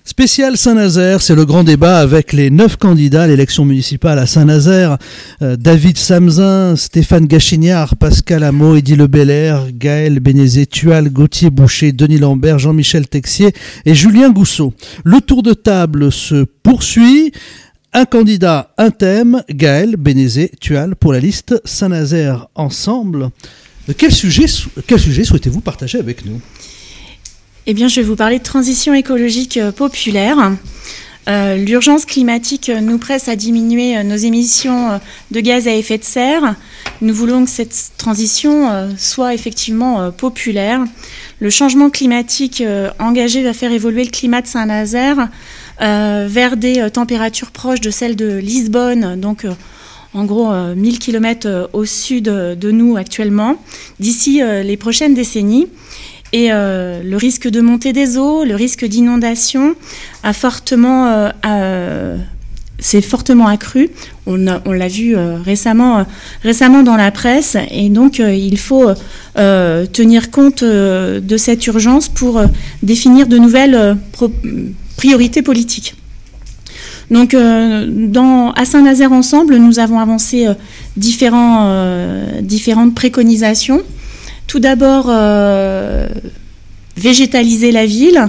Spécial Saint-Nazaire, c'est le grand débat avec les 9 candidats à l'élection municipale à Saint-Nazaire. David Samzin, Stéphane Gachignard, Pascal Hameau, Eddy Le Belair, Gaël Bénézet-Tual, Gauthier Boucher, Denis Lambert, Jean-Michel Texier et Julien Gousseau. Le tour de table se poursuit. Un candidat, un thème, Gaël Bénézet-Tual pour la liste Saint-Nazaire Ensemble. Quel sujet souhaitez-vous partager avec nous ? Eh bien, je vais vous parler de transition écologique populaire. L'urgence climatique nous presse à diminuer nos émissions de gaz à effet de serre. Nous voulons que cette transition soit effectivement populaire. Le changement climatique engagé va faire évoluer le climat de Saint-Nazaire vers des températures proches de celles de Lisbonne, donc en gros 1000 km au sud de nous actuellement, d'ici les prochaines décennies. Et le risque de montée des eaux, le risque d'inondation s'est fortement accru. On l'a vu récemment dans la presse. Et donc, il faut tenir compte de cette urgence pour définir de nouvelles priorités politiques. Donc, à Saint-Nazaire Ensemble, nous avons avancé différentes préconisations. Tout d'abord, végétaliser la ville.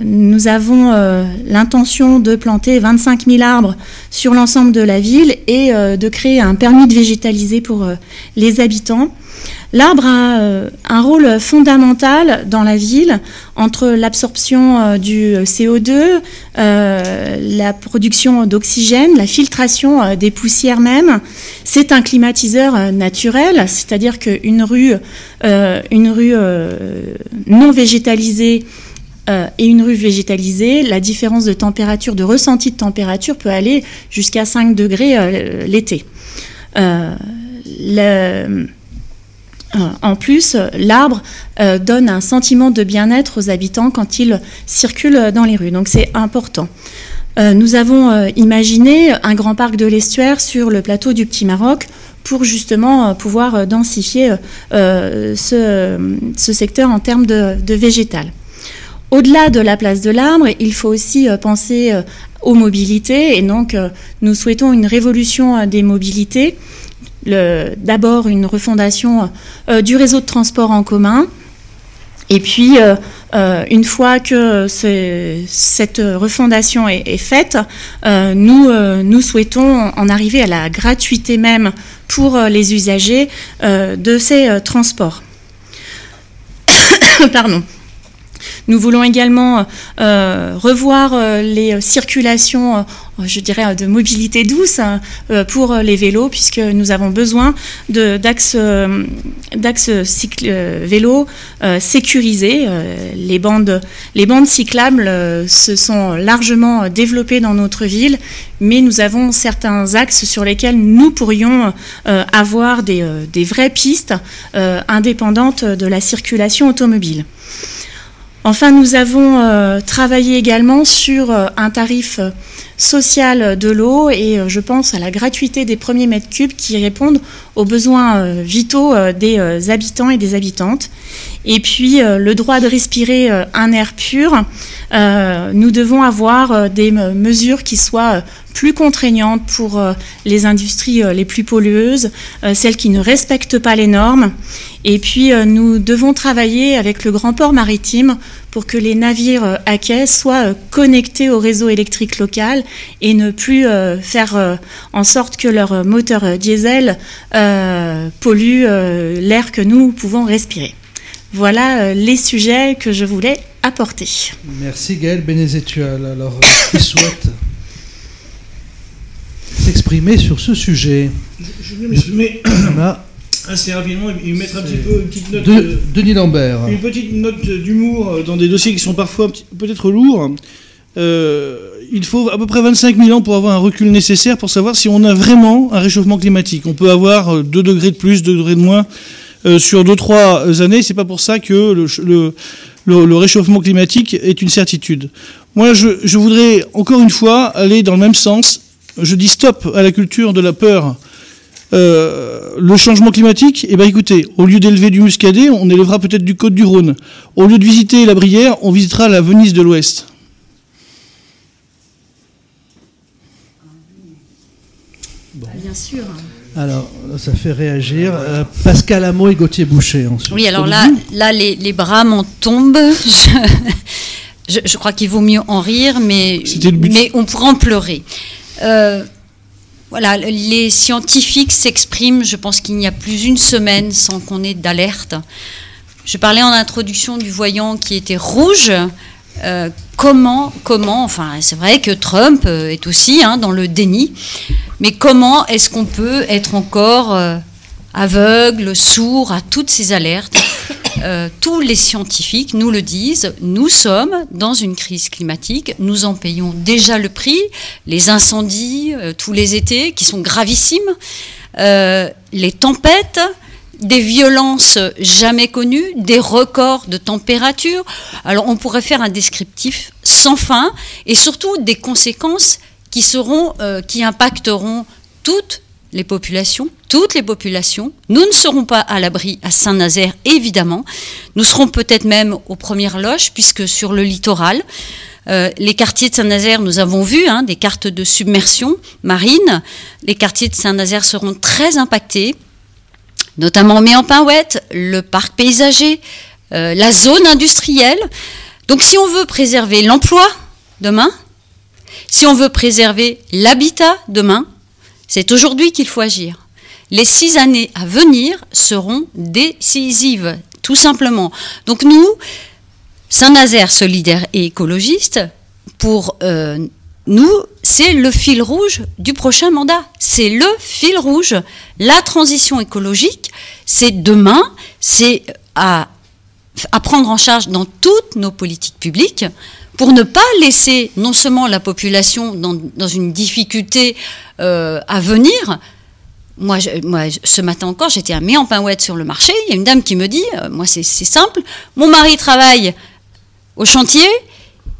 Nous avons l'intention de planter 25 000 arbres sur l'ensemble de la ville et de créer un permis de végétaliser pour les habitants. L'arbre a un rôle fondamental dans la ville entre l'absorption du CO2, la production d'oxygène, la filtration des poussières même. C'est un climatiseur naturel, c'est-à-dire qu'une rue non végétalisée et une rue végétalisée, la différence de température, de ressenti de température peut aller jusqu'à 5 degrés l'été. En plus, l'arbre donne un sentiment de bien-être aux habitants quand ils circulent dans les rues. Donc c'est important. Nous avons imaginé un grand parc de l'estuaire sur le plateau du Petit Maroc pour justement pouvoir densifier ce secteur en termes de végétal. Au-delà de la place de l'arbre, il faut aussi penser aux mobilités. Et donc, nous souhaitons une révolution des mobilités. D'abord une refondation du réseau de transport en commun et puis une fois que cette refondation est faite, nous souhaitons en arriver à la gratuité même pour les usagers de ces transports. Pardon. Nous voulons également revoir les circulations, je dirais, de mobilité douce pour les vélos, puisque nous avons besoin d'axes vélos sécurisés. Les bandes cyclables se sont largement développées dans notre ville, mais nous avons certains axes sur lesquels nous pourrions avoir des vraies pistes indépendantes de la circulation automobile. Enfin, nous avons travaillé également sur un tarif social de l'eau et je pense à la gratuité des premiers mètres cubes qui répondent aux besoins vitaux des habitants et des habitantes. Et puis, le droit de respirer un air pur. Nous devons avoir des mesures qui soient plus contraignantes pour les industries les plus pollueuses, celles qui ne respectent pas les normes. Et puis, nous devons travailler avec le grand port maritime pour que les navires à quai soient connectés au réseau électrique local et ne plus faire en sorte que leur moteur diesel pollue l'air que nous pouvons respirer. Voilà les sujets que je voulais apporter. Merci Gaël Bénézet-Tual. Alors, qui souhaite s'exprimer sur ce sujet? Je mets assez rapidement et mettre un petit peu une petite note. Denis Lambert. Une petite note d'humour dans des dossiers qui sont parfois peut-être lourds. Il faut à peu près 25 000 ans pour avoir un recul nécessaire pour savoir si on a vraiment un réchauffement climatique. On peut avoir 2 degrés de plus, 2 degrés de moins sur 2-3 années. C'est pas pour ça que le réchauffement climatique est une certitude. Moi, je voudrais encore une fois aller dans le même sens. Je dis stop à la culture de la peur Le changement climatique, eh ben écoutez, au lieu d'élever du muscadet, on élèvera peut-être du Côte du Rhône. Au lieu de visiter la Brière, on visitera la Venise de l'Ouest. Bon. Bien sûr. Alors, ça fait réagir. Pascal Hameau et Gauthier Boucher, ensuite. Oui, alors là les bras m'en tombent. Je crois qu'il vaut mieux en rire, mais on pourra en pleurer. Voilà, les scientifiques s'expriment, je pense qu'il n'y a plus une semaine sans qu'on ait d'alerte. Je parlais en introduction du voyant qui était rouge. Comment, enfin, c'est vrai que Trump est aussi dans le déni, mais comment est-ce qu'on peut être encore aveugle, sourd à toutes ces alertes? Tous les scientifiques nous le disent, nous sommes dans une crise climatique, nous en payons déjà le prix, les incendies tous les étés qui sont gravissimes, les tempêtes, des violences jamais connues, des records de température. Alors on pourrait faire un descriptif sans fin et surtout des conséquences qui impacteront toutes les populations. Nous ne serons pas à l'abri à Saint-Nazaire, évidemment. Nous serons peut-être même aux premières loges, puisque sur le littoral, les quartiers de Saint-Nazaire, nous avons vu des cartes de submersion marine. Les quartiers de Saint-Nazaire seront très impactés, notamment Méen-Pinouette, le parc paysager, la zone industrielle. Donc si on veut préserver l'emploi demain, si on veut préserver l'habitat demain, c'est aujourd'hui qu'il faut agir. Les 6 années à venir seront décisives, tout simplement. Donc nous, Saint-Nazaire solidaire et écologiste, pour nous, c'est le fil rouge du prochain mandat. C'est le fil rouge. La transition écologique, c'est demain, c'est à prendre en charge dans toutes nos politiques publiques pour ne pas laisser non seulement la population dans une difficulté à venir. Moi, ce matin encore, j'étais à Méen-Pinouette sur le marché. Il y a une dame qui me dit, moi c'est simple, mon mari travaille au chantier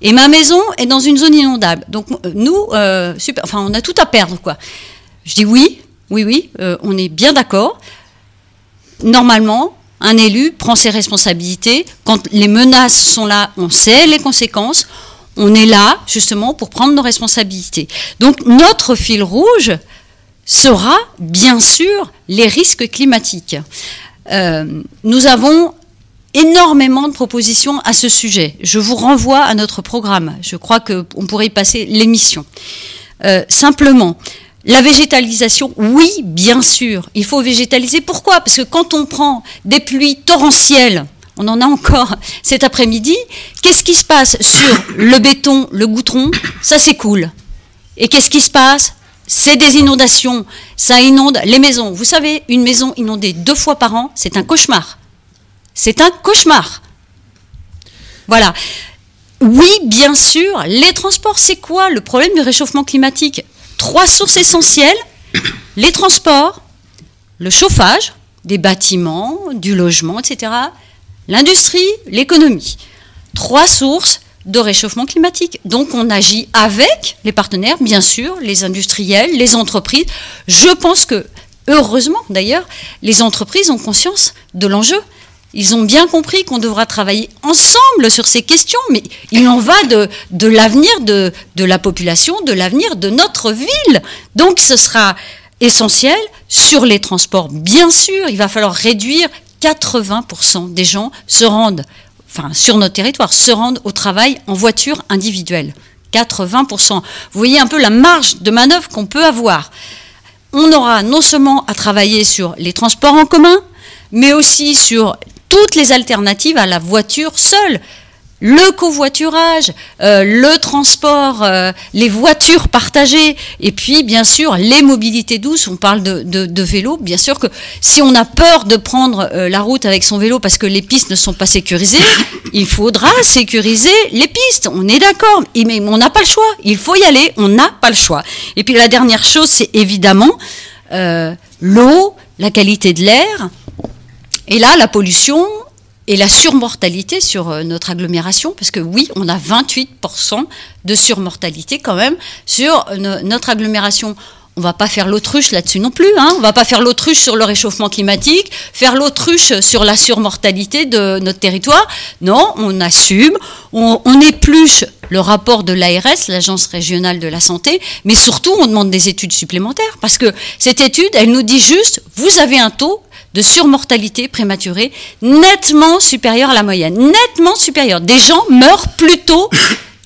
et ma maison est dans une zone inondable. Donc nous, on a tout à perdre, quoi. Je dis oui, on est bien d'accord. Normalement, un élu prend ses responsabilités. Quand les menaces sont là, on sait les conséquences. On est là, justement, pour prendre nos responsabilités. Donc, notre fil rouge sera, bien sûr, les risques climatiques. Nous avons énormément de propositions à ce sujet. Je vous renvoie à notre programme. Je crois qu'on pourrait y passer l'émission. Simplement, la végétalisation, oui, bien sûr, il faut végétaliser. Pourquoi? Parce que quand on prend des pluies torrentielles, on en a encore cet après-midi, qu'est-ce qui se passe sur le béton, le goudron? Ça s'écoule. Et qu'est-ce qui se passe? C'est des inondations. Ça inonde les maisons. Vous savez, une maison inondée 2 fois par an, c'est un cauchemar. C'est un cauchemar. Voilà. Oui, bien sûr, les transports, c'est quoi le problème du réchauffement climatique? 3 sources essentielles, les transports, le chauffage, des bâtiments, du logement, etc., l'industrie, l'économie. 3 sources de réchauffement climatique. Donc on agit avec les partenaires, bien sûr, les industriels, les entreprises. Je pense que, heureusement d'ailleurs, les entreprises ont conscience de l'enjeu. Ils ont bien compris qu'on devra travailler ensemble sur ces questions, mais il en va de l'avenir de la population, de l'avenir de notre ville. Donc ce sera essentiel sur les transports. Bien sûr, il va falloir réduire 80% des gens sur notre territoire, se rendent au travail en voiture individuelle. 80%. Vous voyez un peu la marge de manœuvre qu'on peut avoir. On aura non seulement à travailler sur les transports en commun, mais aussi sur toutes les alternatives à la voiture seule. Le covoiturage, le transport, les voitures partagées, et puis bien sûr les mobilités douces. On parle de vélo. Bien sûr que si on a peur de prendre la route avec son vélo parce que les pistes ne sont pas sécurisées, il faudra sécuriser les pistes. On est d'accord, mais on n'a pas le choix. Il faut y aller, on n'a pas le choix. Et puis la dernière chose, c'est évidemment l'eau, la qualité de l'air, et là la pollution et la surmortalité sur notre agglomération, parce que oui, on a 28% de surmortalité quand même sur notre agglomération. on va pas faire l'autruche là-dessus non plus, hein. On va pas faire l'autruche sur le réchauffement climatique, faire l'autruche sur la surmortalité de notre territoire. Non, on assume, on épluche le rapport de l'ARS, l'Agence régionale de la santé, mais surtout on demande des études supplémentaires, parce que cette étude, elle nous dit juste, vous avez un taux de surmortalité prématurée nettement supérieur à la moyenne, nettement supérieur. Des gens meurent plus tôt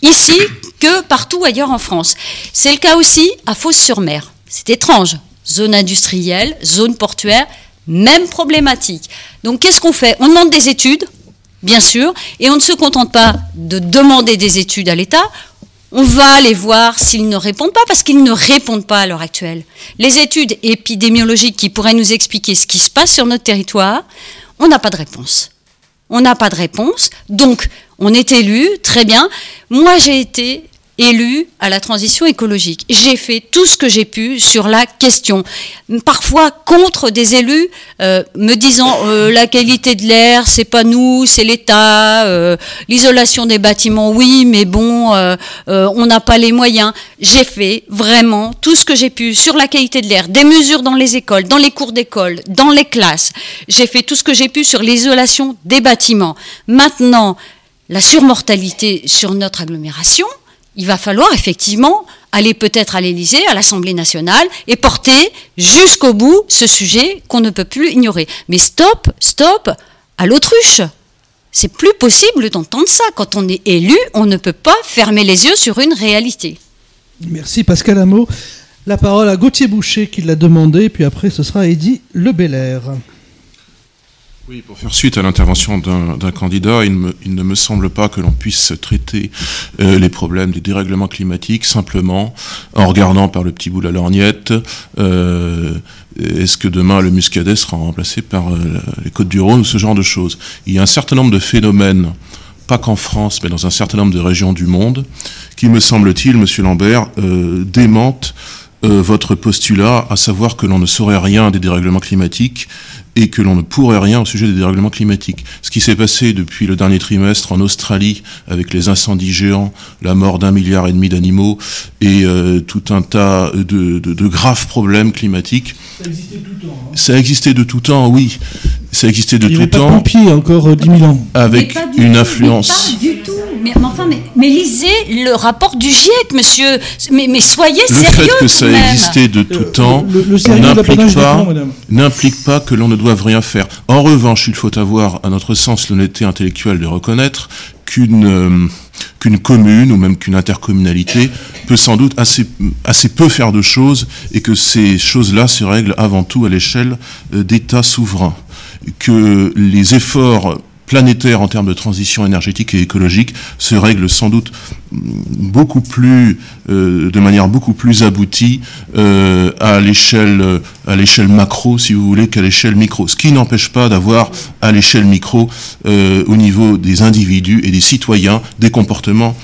ici que partout ailleurs en France. C'est le cas aussi à Fos-sur-Mer. C'est étrange. Zone industrielle, zone portuaire, même problématique. Donc qu'est-ce qu'on fait? On demande des études, bien sûr, et on ne se contente pas de demander des études à l'État. On va aller voir s'ils ne répondent pas, parce qu'ils ne répondent pas à l'heure actuelle. Les études épidémiologiques qui pourraient nous expliquer ce qui se passe sur notre territoire, on n'a pas de réponse. On n'a pas de réponse, donc on est élu, très bien. Moi, j'ai été élue à la transition écologique. J'ai fait tout ce que j'ai pu sur la question. Parfois contre des élus me disant la qualité de l'air, c'est pas nous, c'est l'État, l'isolation des bâtiments, oui, mais bon, on n'a pas les moyens. J'ai fait vraiment tout ce que j'ai pu sur la qualité de l'air, des mesures dans les écoles, dans les cours d'école, dans les classes. J'ai fait tout ce que j'ai pu sur l'isolation des bâtiments. Maintenant, la surmortalité sur notre agglomération, il va falloir effectivement aller peut-être à l'Élysée, à l'Assemblée nationale, et porter jusqu'au bout ce sujet qu'on ne peut plus ignorer. Mais stop à l'autruche. C'est plus possible d'entendre ça. Quand on est élu, on ne peut pas fermer les yeux sur une réalité. Merci Pascal Hameau. La parole à Gauthier Boucher qui l'a demandé, puis après ce sera Eddy Lebelair. Oui, pour faire suite à l'intervention d'un candidat, il ne me semble pas que l'on puisse traiter les problèmes des dérèglements climatiques simplement en regardant par le petit bout de la lorgnette. Est-ce que demain le Muscadet sera remplacé par les Côtes-du-Rhône ou ce genre de choses? Il y a un certain nombre de phénomènes, pas qu'en France, mais dans un certain nombre de régions du monde, qui, me semble-t-il, Monsieur Lambert, démentent votre postulat, à savoir que l'on ne saurait rien des dérèglements climatiques et que l'on ne pourrait rien au sujet des dérèglements climatiques. Ce qui s'est passé depuis le dernier trimestre en Australie, avec les incendies géants, la mort d'1,5 milliard d'animaux et tout un tas de graves problèmes climatiques. Ça existait de tout temps. Hein. Ça existait de tout temps, oui. Ça existait de tout temps. Il n'y avait pas de pompiers encore 10 000 ans. Avec une influence. Pas du tout. Mais lisez le rapport du GIEC, monsieur. Mais soyez sérieux. Le fait que ça existait de tout temps n'implique pas que l'on ne doive rien faire. En revanche, il faut avoir, à notre sens, l'honnêteté intellectuelle de reconnaître qu'une commune ou même qu'une intercommunalité peut sans doute assez peu faire de choses et que ces choses-là se règlent avant tout à l'échelle d'États souverains. Que les efforts planétaires en termes de transition énergétique et écologique se règlent sans doute beaucoup plus, de manière beaucoup plus aboutie à l'échelle macro, si vous voulez, qu'à l'échelle micro. Ce qui n'empêche pas d'avoir à l'échelle micro, au niveau des individus et des citoyens, des comportements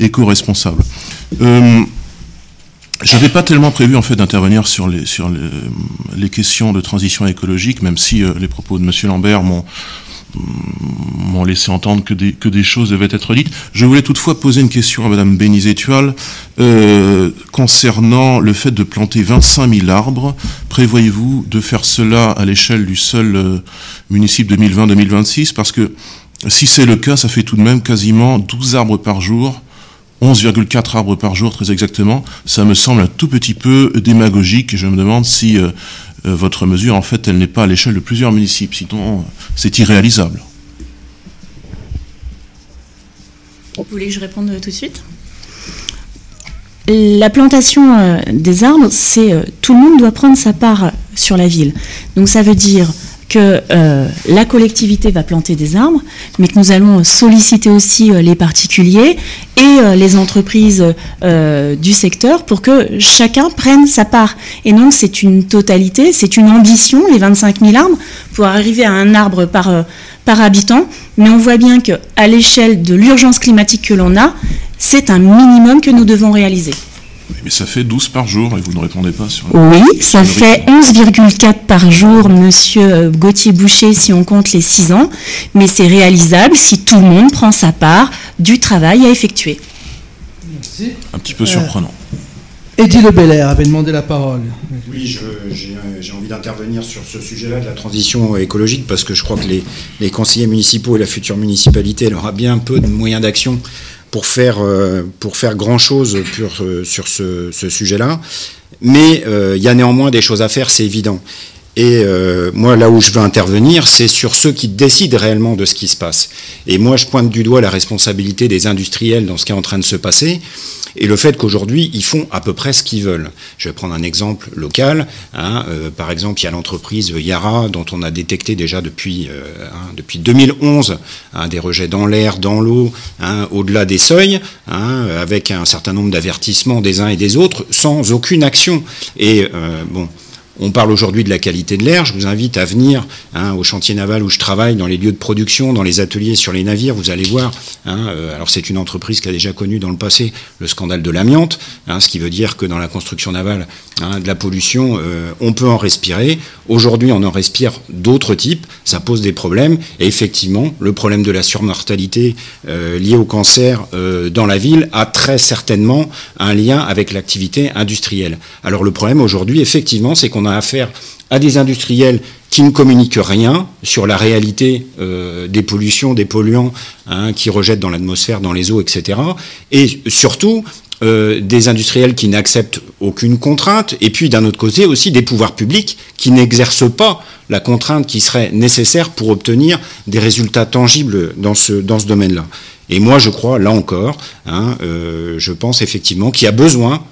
éco-responsables. J'avais pas tellement prévu en fait d'intervenir sur les questions de transition écologique, même si les propos de Monsieur Lambert m'ont laissé entendre que des choses devaient être dites. Je voulais toutefois poser une question à Madame Bénizet-Tual concernant le fait de planter 25 000 arbres. Prévoyez-vous de faire cela à l'échelle du seul municipio 2020-2026? Parce que si c'est le cas, ça fait tout de même quasiment 12 arbres par jour, 11,4 arbres par jour très exactement. Ça me semble un tout petit peu démagogique et je me demande si votre mesure, en fait, elle n'est pas à l'échelle de plusieurs municipes, sinon c'est irréalisable. Vous voulez que je réponde tout de suite ? La plantation des arbres, c'est tout le monde doit prendre sa part sur la ville. Donc ça veut dire que la collectivité va planter des arbres, mais que nous allons solliciter aussi les particuliers et les entreprises du secteur pour que chacun prenne sa part. Et donc c'est une totalité, c'est une ambition, les 25 000 arbres, pour arriver à un arbre par habitant. Mais on voit bien qu'à l'échelle de l'urgence climatique que l'on a, c'est un minimum que nous devons réaliser. Mais ça fait 12 par jour et vous ne répondez pas sur... Oui, ça fait 11,4 par jour, monsieur Gauthier Boucher, si on compte les 6 ans. Mais c'est réalisable si tout le monde prend sa part du travail à effectuer. Un petit peu surprenant. Eddy Le Belair avait demandé la parole. Oui, j'ai envie d'intervenir sur ce sujet-là de la transition écologique parce que je crois que les conseillers municipaux et la future municipalité, elle aura bien peu de moyens d'action pour faire grand-chose sur ce sujet-là. Mais il y a néanmoins des choses à faire, c'est évident. Et moi, là où je veux intervenir, c'est sur ceux qui décident réellement de ce qui se passe. Et moi, je pointe du doigt la responsabilité des industriels dans ce qui est en train de se passer, et le fait qu'aujourd'hui, ils font à peu près ce qu'ils veulent. Je vais prendre un exemple local. Par exemple, il y a l'entreprise Yara, dont on a détecté déjà depuis 2011 des rejets dans l'air, dans l'eau, au-delà des seuils, avec un certain nombre d'avertissements des uns et des autres, sans aucune action. Et on parle aujourd'hui de la qualité de l'air. Je vous invite à venir au chantier naval où je travaille, dans les lieux de production, dans les ateliers sur les navires. Vous allez voir. Alors c'est une entreprise qui a déjà connu dans le passé le scandale de l'amiante, ce qui veut dire que dans la construction navale, de la pollution, on peut en respirer. Aujourd'hui, on en respire d'autres types. Ça pose des problèmes. Et effectivement, le problème de la surmortalité liée au cancer dans la ville a très certainement un lien avec l'activité industrielle. Alors le problème aujourd'hui, effectivement, c'est qu'on a affaire à des industriels qui ne communiquent rien sur la réalité des pollutions, des polluants qui rejettent dans l'atmosphère, dans les eaux, etc. Et surtout, des industriels qui n'acceptent aucune contrainte, et puis d'un autre côté aussi des pouvoirs publics qui n'exercent pas la contrainte qui serait nécessaire pour obtenir des résultats tangibles dans ce domaine-là. Et moi, je crois, là encore, je pense effectivement qu'il y a besoin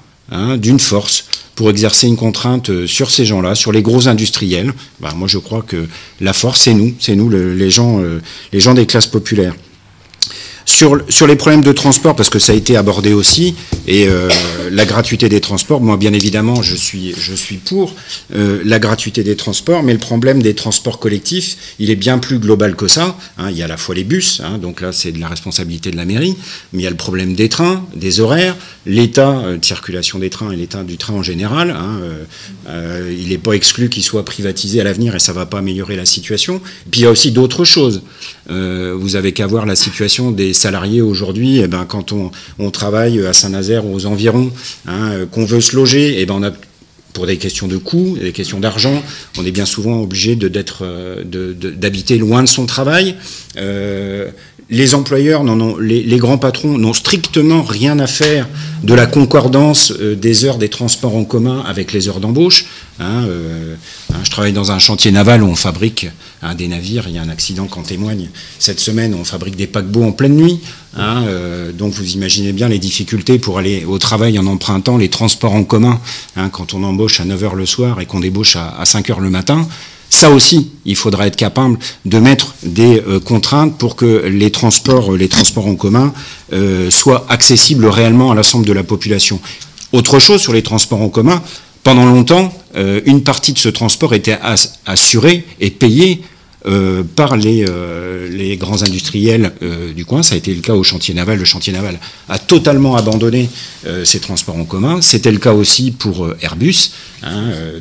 d'une force pour exercer une contrainte sur ces gens-là, sur les gros industriels. Moi, je crois que la force, c'est nous, les gens des classes populaires. Sur les problèmes de transport, parce que ça a été abordé aussi, et la gratuité des transports, moi bien évidemment je suis pour la gratuité des transports, mais le problème des transports collectifs, il est bien plus global que ça. Il y a à la fois les bus, donc là c'est de la responsabilité de la mairie, mais il y a le problème des trains, des horaires, l'état de circulation des trains et l'état du train en général. Il n'est pas exclu qu'il soit privatisé à l'avenir et ça ne va pas améliorer la situation. Puis il y a aussi d'autres choses. Vous avez qu'à voir la situation des salariés aujourd'hui, quand on travaille à Saint-Nazaire ou aux environs, qu'on veut se loger, on a, pour des questions de coûts, des questions d'argent, on est bien souvent obligé d'habiter loin de son travail. Les employeurs, les grands patrons n'ont strictement rien à faire de la concordance des heures des transports en commun avec les heures d'embauche. Je travaille dans un chantier naval où on fabrique des navires. Il y a un accident qu'en témoigne cette semaine. On fabrique des paquebots en pleine nuit. Donc vous imaginez bien les difficultés pour aller au travail en empruntant les transports en commun quand on embauche à 9h le soir et qu'on débauche à 5h le matin. Ça aussi, il faudra être capable de mettre des contraintes pour que les transports en commun soient accessibles réellement à l'ensemble de la population. Autre chose sur les transports en commun, pendant longtemps, une partie de ce transport était assurée et payée par les grands industriels du coin. Ça a été le cas au chantier naval. Le chantier naval a totalement abandonné ces transports en commun. C'était le cas aussi pour Airbus,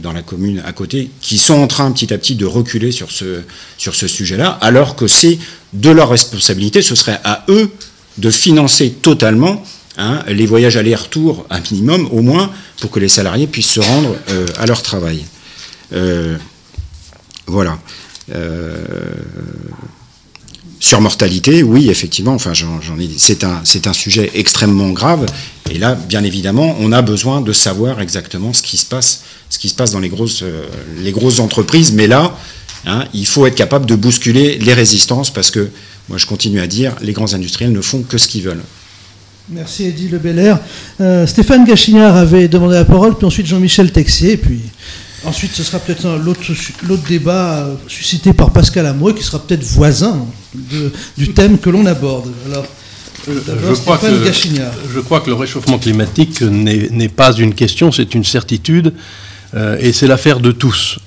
dans la commune à côté, qui sont en train petit à petit de reculer sur ce sujet-là, alors que c'est de leur responsabilité, ce serait à eux de financer totalement les voyages aller-retour, un minimum au moins, pour que les salariés puissent se rendre à leur travail. Voilà. Sur mortalité, oui, effectivement, c'est un sujet extrêmement grave. Et là, bien évidemment, on a besoin de savoir exactement ce qui se passe dans les grosses entreprises. Mais là, il faut être capable de bousculer les résistances parce que, moi, je continue à dire, les grands industriels ne font que ce qu'ils veulent. Merci Eddy Le Belair. Stéphane Gachignard avait demandé la parole, puis ensuite Jean-Michel Texier, puis ensuite ce sera peut-être l'autre débat suscité par Pascal Amoué, qui sera peut-être voisin du thème que l'on aborde. Alors, Stéphane Gachignard. Je crois que le réchauffement climatique n'est pas une question, c'est une certitude. Et c'est l'affaire de tous.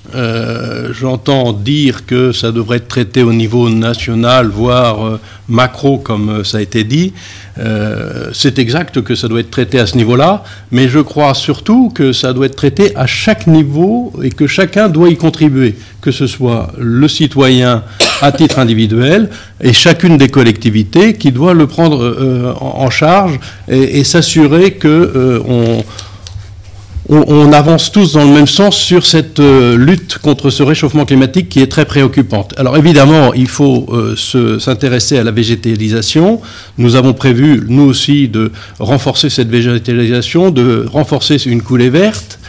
J'entends dire que ça devrait être traité au niveau national, voire macro, comme ça a été dit. C'est exact que ça doit être traité à ce niveau-là, mais je crois surtout que ça doit être traité à chaque niveau et que chacun doit y contribuer, que ce soit le citoyen à titre individuel et chacune des collectivités qui doit le prendre en charge et s'assurer que on avance tous dans le même sens sur cette lutte contre ce réchauffement climatique qui est très préoccupante. Alors évidemment, il faut s'intéresser à la végétalisation. Nous avons prévu, nous aussi, de renforcer cette végétalisation, de renforcer une coulée verte.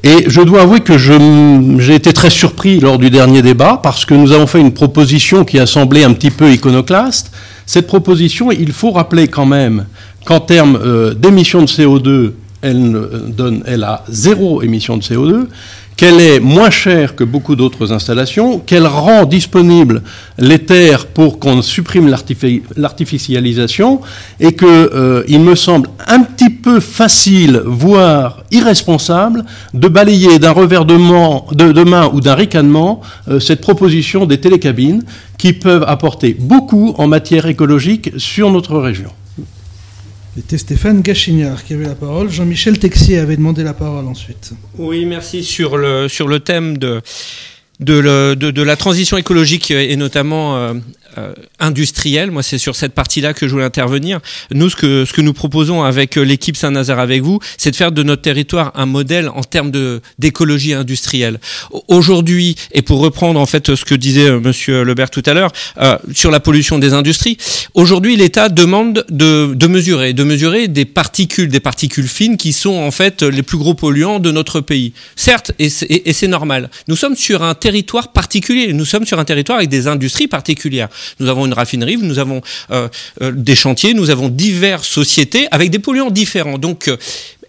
Et je dois avouer que j'ai été très surpris lors du dernier débat parce que nous avons fait une proposition qui a semblé un petit peu iconoclaste. Cette proposition, il faut rappeler quand même qu'en termes d'émissions de CO2, elle a 0 émission de CO2, qu'elle est moins chère que beaucoup d'autres installations, qu'elle rend disponible les terres pour qu'on supprime l'artificialisation, et qu'il me semble un petit peu facile, voire irresponsable, de balayer d'un revers de main ou d'un ricanement cette proposition des télécabines qui peuvent apporter beaucoup en matière écologique sur notre région. C'était Stéphane Gachignard qui avait la parole. Jean-Michel Texier avait demandé la parole ensuite. Oui, merci. Sur le thème de la transition écologique et notamment industrielle, moi c'est sur cette partie-là que je voulais intervenir. Nous, ce que nous proposons avec l'équipe Saint-Nazaire avec vous, c'est de faire de notre territoire un modèle en termes d'écologie industrielle. Aujourd'hui, et pour reprendre en fait ce que disait Monsieur Lebert tout à l'heure, sur la pollution des industries, aujourd'hui l'État demande de mesurer des particules fines qui sont en fait les plus gros polluants de notre pays. Certes, et c'est normal. Nous sommes sur un territoire particulier, nous sommes sur un territoire avec des industries particulières. Nous avons une raffinerie, nous avons des chantiers, nous avons diverses sociétés avec des polluants différents. Donc,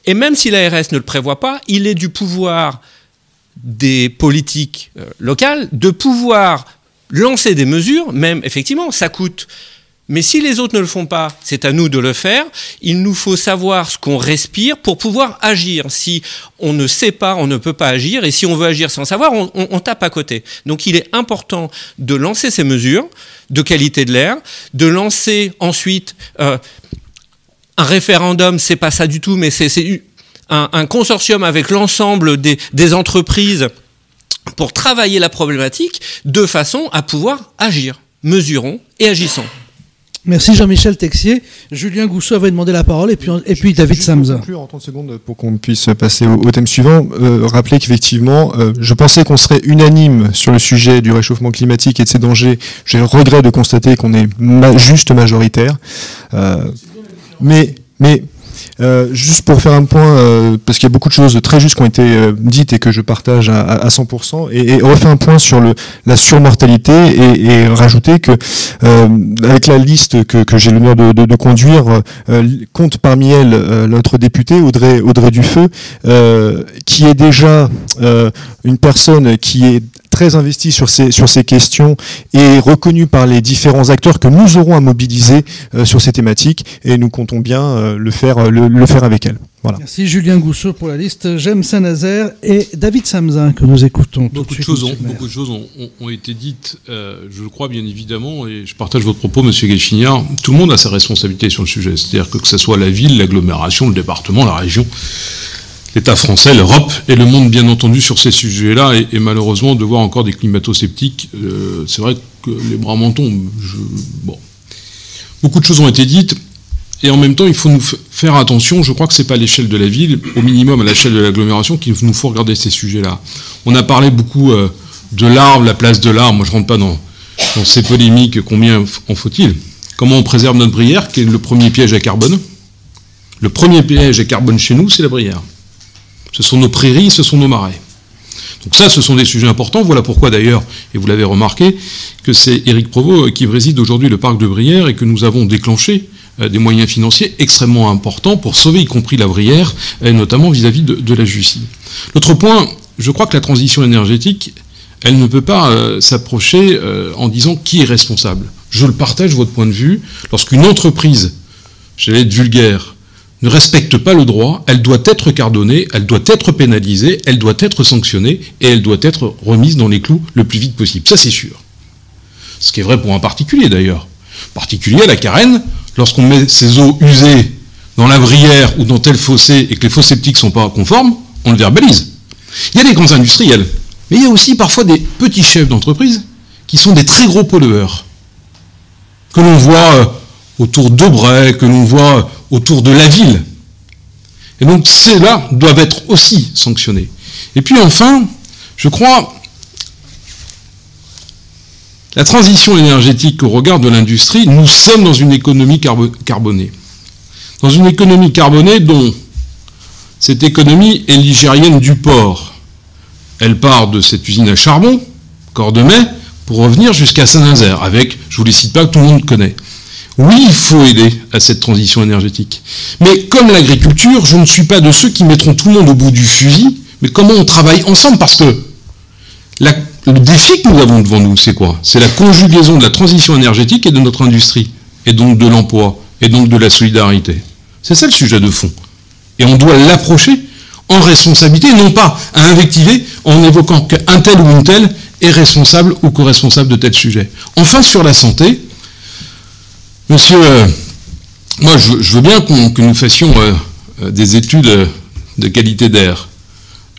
et même si l'ARS ne le prévoit pas, il est du pouvoir des politiques locales de pouvoir lancer des mesures, même effectivement, ça coûte. Mais si les autres ne le font pas, c'est à nous de le faire. Il nous faut savoir ce qu'on respire pour pouvoir agir. Si on ne sait pas, on ne peut pas agir. Et si on veut agir sans savoir, on tape à côté. Donc il est important de lancer ces mesures de qualité de l'air, de lancer ensuite un référendum, c'est pas ça du tout, mais c'est un consortium avec l'ensemble des entreprises pour travailler la problématique de façon à pouvoir agir. Mesurons et agissons. Merci Jean-Michel Texier. Julien Gousseau avait demandé la parole et puis David Samsa. Pour conclure en 30 secondes pour qu'on puisse passer au thème suivant, rappeler qu'effectivement, je pensais qu'on serait unanime sur le sujet du réchauffement climatique et de ses dangers. J'ai le regret de constater qu'on est juste majoritaire. Mais juste pour faire un point, parce qu'il y a beaucoup de choses très justes qui ont été dites et que je partage à 100%, et refaire un point sur la surmortalité et rajouter que avec la liste que j'ai l'honneur de conduire, compte parmi elles notre député Audrey Dufeu, qui est déjà une personne qui est très investi sur ces questions et reconnu par les différents acteurs que nous aurons à mobiliser sur ces thématiques, et nous comptons bien le faire avec elle. Voilà. Merci Julien Gousseau pour la liste. J'aime Saint-Nazaire et David Samsa que nous écoutons. Beaucoup de choses ont été dites, je le crois bien évidemment, et je partage votre propos, Monsieur Gachignard. Tout le monde a sa responsabilité sur le sujet, c'est-à-dire que ce soit la ville, l'agglomération, le département, la région, l'État français, l'Europe et le monde, bien entendu, sur ces sujets-là. Et malheureusement, de voir encore des climato-sceptiques, c'est vrai que les bras m'en tombent. Beaucoup de choses ont été dites. Et en même temps, il faut nous faire attention. Je crois que c'est pas à l'échelle de la ville, au minimum à l'échelle de l'agglomération, qu'il nous faut regarder ces sujets-là. On a parlé beaucoup de l'arbre, la place de l'arbre. Moi, je rentre pas dans ces polémiques. Combien en faut-il? Comment on préserve notre Brière, qui est le premier piège à carbone? Le premier piège à carbone chez nous, c'est la Brière. Ce sont nos prairies, ce sont nos marais. Donc ça, ce sont des sujets importants. Voilà pourquoi d'ailleurs, et vous l'avez remarqué, que c'est Éric Provost qui préside aujourd'hui le parc de Brière et que nous avons déclenché des moyens financiers extrêmement importants pour sauver y compris la Brière, et notamment vis-à-vis de la Jussie. L'autre point, je crois que la transition énergétique, elle ne peut pas s'approcher en disant qui est responsable. Je le partage, votre point de vue. Lorsqu'une entreprise, j'allais être vulgaire, ne respecte pas le droit, elle doit être cardonnée, elle doit être pénalisée, elle doit être sanctionnée et elle doit être remise dans les clous le plus vite possible. Ça, c'est sûr. Ce qui est vrai pour un particulier, d'ailleurs. Particulier à la Carène, lorsqu'on met ses eaux usées dans la Brière ou dans tel fossé et que les fosses septiques ne sont pas conformes, on le verbalise. Il y a des grands industriels, mais il y a aussi parfois des petits chefs d'entreprise qui sont des très gros pollueurs, que l'on voit autour d'Aubray, que l'on voit autour de la ville. Et donc ceux-là doivent être aussi sanctionnés. Et puis enfin, je crois, la transition énergétique au regard de l'industrie, nous sommes dans une économie carbonée. Dans une économie carbonée dont cette économie est ligérienne du port. Elle part de cette usine à charbon, Cordemais, pour revenir jusqu'à Saint-Nazaire, avec, je ne vous les cite pas, que tout le monde connaît. Oui, il faut aider à cette transition énergétique. Mais comme l'agriculture, je ne suis pas de ceux qui mettront tout le monde au bout du fusil, mais comment on travaille ensemble, parce que le défi que nous avons devant nous, c'est quoi? C'est la conjugaison de la transition énergétique et de notre industrie, et donc de l'emploi, et donc de la solidarité. C'est ça le sujet de fond. Et on doit l'approcher en responsabilité, non pas à invectiver en évoquant qu'un tel ou une telle est responsable ou co-responsable de tel sujet. Enfin, sur la santé, monsieur, moi je veux bien que nous fassions des études de qualité d'air.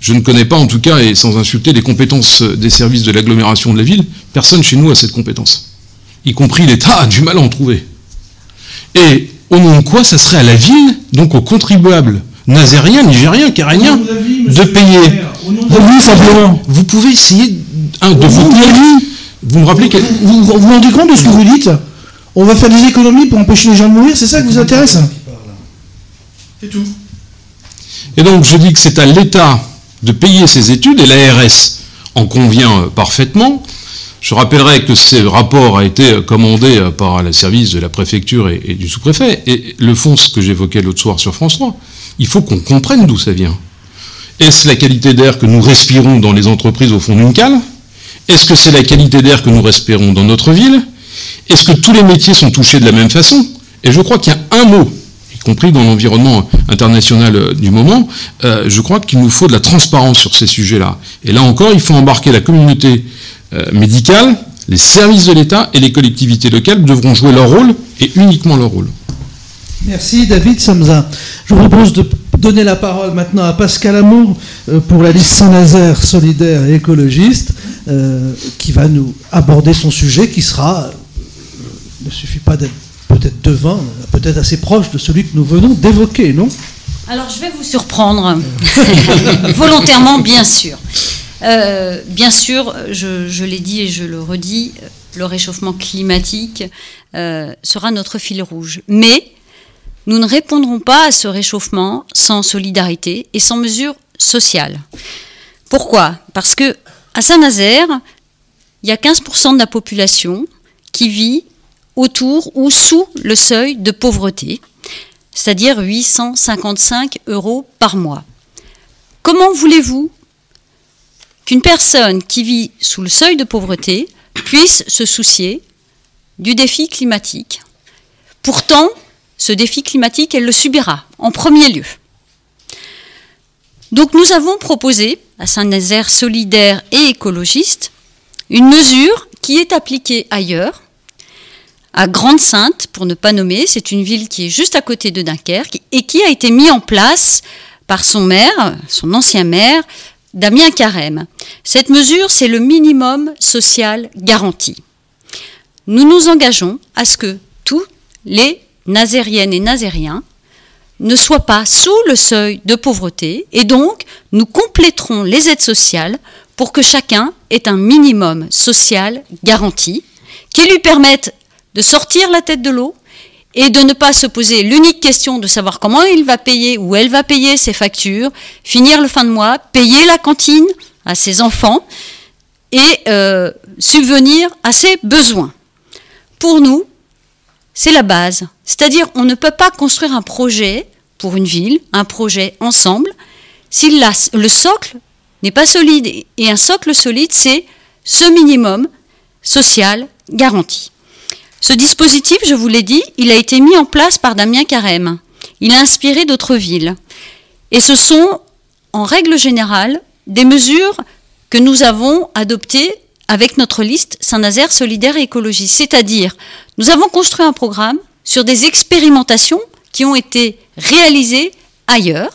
Je ne connais pas en tout cas, et sans insulter, les compétences des services de l'agglomération de la ville. Personne chez nous a cette compétence. Y compris l'État a du mal à en trouver. Et au nom de quoi ça serait à la ville, donc aux contribuables nazériens, nigériens, caréniens, de payer. Oui, simplement. Vous pouvez essayer de vous me rappelez que... Vous vous rendez compte de ce que vous dites? On va faire des économies pour empêcher les gens de mourir, c'est ça qui vous intéresse? C'est tout. Et donc je dis que c'est à l'État de payer ces études, et l'ARS en convient parfaitement. Je rappellerai que ce rapport a été commandé par le service de la préfecture et du sous-préfet, et le fond, ce que j'évoquais l'autre soir sur France 3, il faut qu'on comprenne d'où ça vient. Est-ce la qualité d'air que nous respirons dans les entreprises au fond d'une cale? Est-ce que c'est la qualité d'air que nous respirons dans notre ville? Est-ce que tous les métiers sont touchés de la même façon? Et je crois qu'il y a un mot, y compris dans l'environnement international du moment, je crois qu'il nous faut de la transparence sur ces sujets-là. Et là encore, il faut embarquer la communauté médicale, les services de l'État et les collectivités locales devront jouer leur rôle, et uniquement leur rôle. Merci David Samzin. Je vous propose de donner la parole maintenant à Pascal Amour pour la liste Saint-Nazaire solidaire et écologiste, qui va nous aborder son sujet qui sera, ne suffit pas d'être peut-être devant, peut-être assez proche de celui que nous venons d'évoquer, non? Alors je vais vous surprendre, volontairement bien sûr. Bien sûr, je l'ai dit et je le redis, le réchauffement climatique sera notre fil rouge. Mais nous ne répondrons pas à ce réchauffement sans solidarité et sans mesures sociales. Pourquoi? Parce que à Saint-Nazaire, il y a 15% de la population qui vit autour ou sous le seuil de pauvreté, c'est-à-dire 855 € par mois. Comment voulez-vous qu'une personne qui vit sous le seuil de pauvreté puisse se soucier du défi climatique? Pourtant, ce défi climatique, elle le subira en premier lieu. Donc nous avons proposé à Saint-Nazaire solidaire et écologiste une mesure qui est appliquée ailleurs, à Grande-Synthe, pour ne pas nommer, c'est une ville qui est juste à côté de Dunkerque et qui a été mise en place par son maire, son ancien maire, Damien Carême. Cette mesure, c'est le minimum social garanti. Nous nous engageons à ce que tous les nazériennes et nazériens ne soient pas sous le seuil de pauvreté et donc nous compléterons les aides sociales pour que chacun ait un minimum social garanti qui lui permette de sortir la tête de l'eau et de ne pas se poser l'unique question de savoir comment il va payer ou elle va payer ses factures, finir le fin de mois, payer la cantine à ses enfants et subvenir à ses besoins. Pour nous, c'est la base. C'est-à-dire, on ne peut pas construire un projet pour une ville, un projet ensemble, si le socle n'est pas solide. Et un socle solide, c'est ce minimum social garanti. Ce dispositif, je vous l'ai dit, il a été mis en place par Damien Carême. Il a inspiré d'autres villes. Et ce sont, en règle générale, des mesures que nous avons adoptées avec notre liste Saint-Nazaire solidaire et écologiste. C'est-à-dire, nous avons construit un programme sur des expérimentations qui ont été réalisées ailleurs,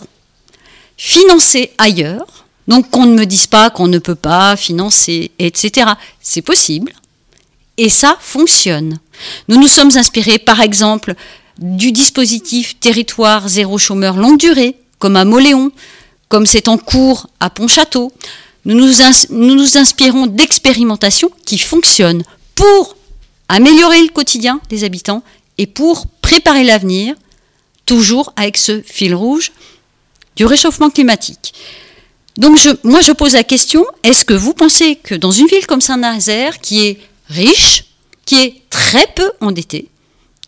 financées ailleurs. Donc qu'on ne me dise pas qu'on ne peut pas financer, etc. C'est possible. Et ça fonctionne. Nous nous sommes inspirés, par exemple, du dispositif Territoire zéro chômeur longue durée, comme à Mauléon, comme c'est en cours à Pontchâteau. Nous nous inspirons d'expérimentations qui fonctionnent pour améliorer le quotidien des habitants et pour préparer l'avenir, toujours avec ce fil rouge du réchauffement climatique. Donc moi je pose la question, est-ce que vous pensez que dans une ville comme Saint-Nazaire, qui est riche, qui est très peu endettée,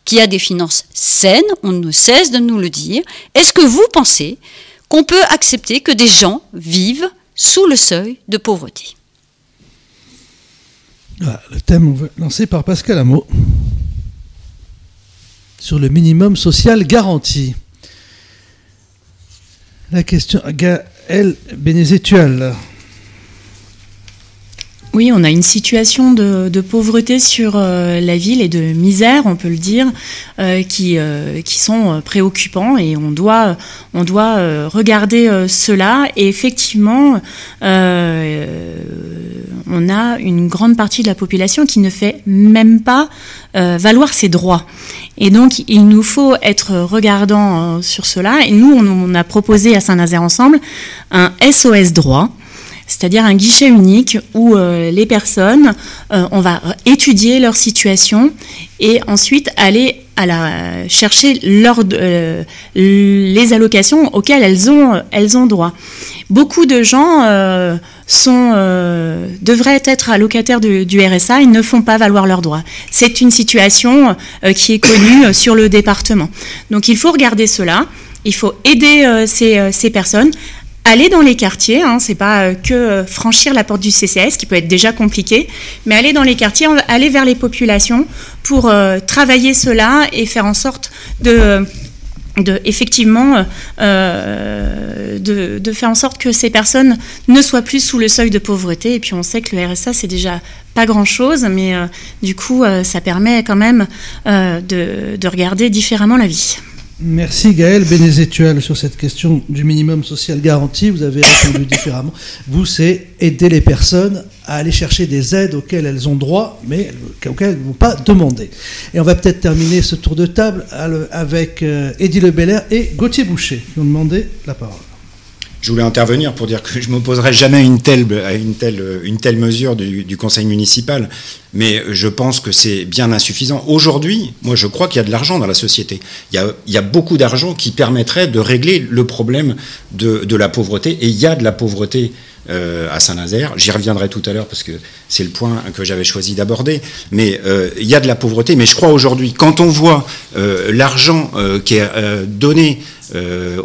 qui a des finances saines, on ne cesse de nous le dire, est-ce que vous pensez qu'on peut accepter que des gens vivent sous le seuil de pauvreté? Voilà, le thème lancé par Pascal Amo sur le minimum social garanti. La question à Gaël Bénézétual. Oui, on a une situation de pauvreté sur la ville et de misère, on peut le dire, qui sont préoccupants, et on doit regarder cela. Et effectivement, on a une grande partie de la population qui ne fait même pas valoir ses droits. Et donc, il nous faut être regardant sur cela. Et nous, on a proposé à Saint-Nazaire Ensemble un SOS droit, c'est-à-dire un guichet unique où les personnes, on va étudier leur situation et ensuite aller chercher les allocations auxquelles elles ont droit. Beaucoup de gens devraient être allocataires du RSA et ne font pas valoir leurs droits. C'est une situation qui est connue sur le département. Donc il faut regarder cela, il faut aider ces personnes. Aller dans les quartiers, c'est pas que franchir la porte du CCAS, qui peut être déjà compliqué, mais aller dans les quartiers, aller vers les populations pour travailler cela et faire en sorte de faire en sorte que ces personnes ne soient plus sous le seuil de pauvreté. Et puis on sait que le RSA, c'est déjà pas grand-chose, mais du coup, ça permet quand même de regarder différemment la vie. Merci Gaël Bénézétual sur cette question du minimum social garanti. Vous avez répondu différemment. Vous, c'est aider les personnes à aller chercher des aides auxquelles elles ont droit, mais auxquelles elles ne vont pas demander. Et on va peut-être terminer ce tour de table avec Eddy Lebelair et Gauthier Boucher qui ont demandé la parole. Je voulais intervenir pour dire que je ne m'opposerai jamais à une telle mesure du conseil municipal, mais je pense que c'est bien insuffisant. Aujourd'hui, moi je crois qu'il y a de l'argent dans la société. Il y a beaucoup d'argent qui permettrait de régler le problème de la pauvreté, et il y a de la pauvreté à Saint-Nazaire. J'y reviendrai tout à l'heure parce que c'est le point que j'avais choisi d'aborder, mais il y a de la pauvreté. Mais je crois aujourd'hui, quand on voit l'argent qui est donné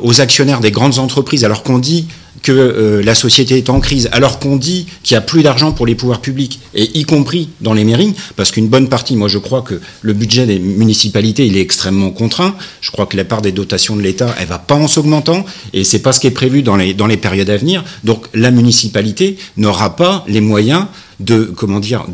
aux actionnaires des grandes entreprises, alors qu'on dit que la société est en crise, alors qu'on dit qu'il n'y a plus d'argent pour les pouvoirs publics, et y compris dans les mairies, parce qu'une bonne partie, moi je crois que le budget des municipalités, il est extrêmement contraint. Je crois que la part des dotations de l'État, elle ne va pas en s'augmentant, et c'est pas ce qui est prévu dans les périodes à venir. Donc la municipalité n'aura pas les moyens de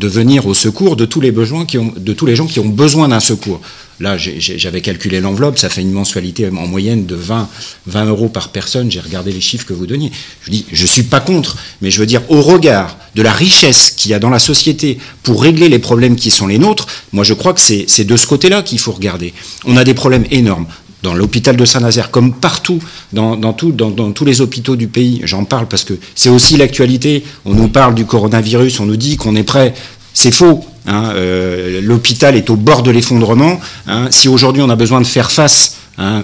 venir au secours de tous les gens qui ont besoin d'un secours. Là, j'avais calculé l'enveloppe, ça fait une mensualité en moyenne de 20 euros par personne. J'ai regardé les chiffres que vous donniez. Je dis, je suis pas contre, mais je veux dire, au regard de la richesse qu'il y a dans la société pour régler les problèmes qui sont les nôtres, moi je crois que c'est de ce côté-là qu'il faut regarder. On a des problèmes énormes. Dans l'hôpital de Saint-Nazaire, comme partout, dans tous les hôpitaux du pays, j'en parle parce que c'est aussi l'actualité. On nous parle du coronavirus, on nous dit qu'on est prêt. C'est faux. L'hôpital est au bord de l'effondrement. Si aujourd'hui on a besoin de faire face,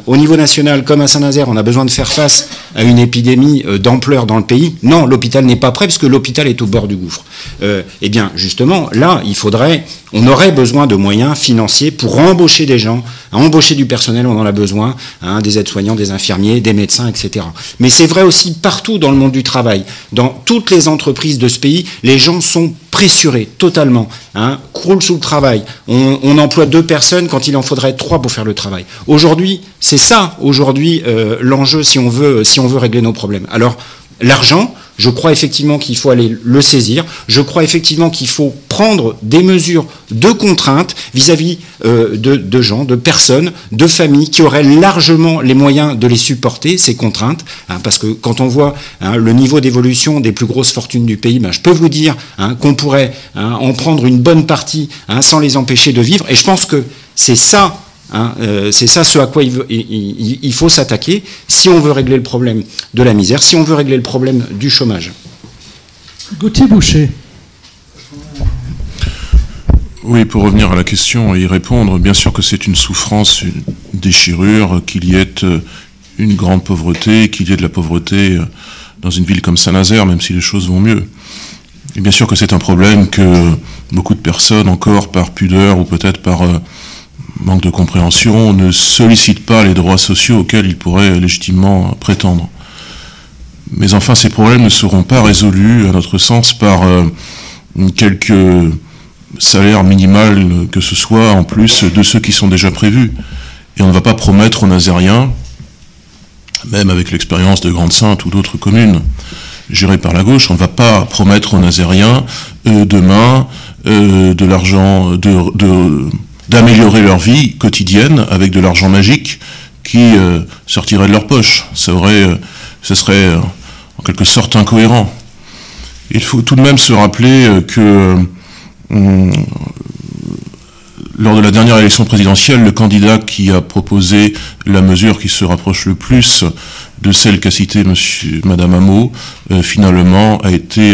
au niveau national comme à Saint-Nazaire, on a besoin de faire face à une épidémie d'ampleur dans le pays, non, l'hôpital n'est pas prêt parce que l'hôpital est au bord du gouffre. Eh bien, justement, là, on aurait besoin de moyens financiers pour embaucher des gens, embaucher du personnel, on en a besoin, des aides-soignants, des infirmiers, des médecins, etc. Mais c'est vrai aussi partout dans le monde du travail. Dans toutes les entreprises de ce pays, les gens sont pressurés totalement, croulent sous le travail. On emploie 2 personnes quand il en faudrait 3 pour faire le travail. Aujourd'hui, c'est ça, l'enjeu si on veut régler nos problèmes. Alors, l'argent, je crois effectivement qu'il faut aller le saisir. Je crois effectivement qu'il faut prendre des mesures de contrainte vis-à-vis de gens, de personnes, de familles qui auraient largement les moyens de les supporter, ces contraintes. Parce que quand on voit le niveau d'évolution des plus grosses fortunes du pays, je peux vous dire qu'on pourrait en prendre une bonne partie sans les empêcher de vivre. Et je pense que c'est ça Hein. C'est ça ce à quoi il faut s'attaquer si on veut régler le problème de la misère, si on veut régler le problème du chômage. Gauthier Boucher. Oui, pour revenir à la question et y répondre, bien sûr que c'est une souffrance, une déchirure, qu'il y ait une grande pauvreté, qu'il y ait de la pauvreté dans une ville comme Saint-Nazaire, même si les choses vont mieux. Et bien sûr que c'est un problème que beaucoup de personnes, encore par pudeur ou peut-être par manque de compréhension, ne sollicitent pas les droits sociaux auxquels ils pourraient légitimement prétendre. Mais enfin, ces problèmes ne seront pas résolus, à notre sens, par quelques salaires minimales que ce soit, en plus de ceux qui sont déjà prévus. Et on ne va pas promettre aux Nazériens, même avec l'expérience de Grande-Sainte ou d'autres communes gérées par la gauche, on ne va pas promettre aux Nazériens demain de l'argent, d'améliorer leur vie quotidienne avec de l'argent magique qui sortirait de leur poche. Ce serait en quelque sorte incohérent. Il faut tout de même se rappeler que lors de la dernière élection présidentielle, le candidat qui a proposé la mesure qui se rapproche le plus de celle qu'a citée Madame Hameau, finalement a été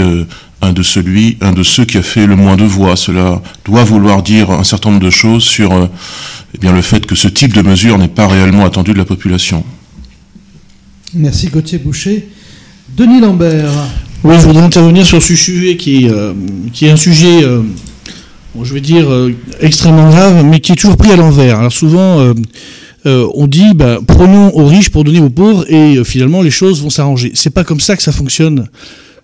un de ceux qui a fait le moins de voix. Cela doit vouloir dire un certain nombre de choses sur le fait que ce type de mesure n'est pas réellement attendu de la population. Merci Gauthier Boucher. Denis Lambert. Oui, je voudrais intervenir sur ce sujet qui est un sujet, je vais dire, extrêmement grave, mais qui est toujours pris à l'envers. Alors souvent, on dit, prenons aux riches pour donner aux pauvres, et finalement, les choses vont s'arranger. C'est pas comme ça que ça fonctionne.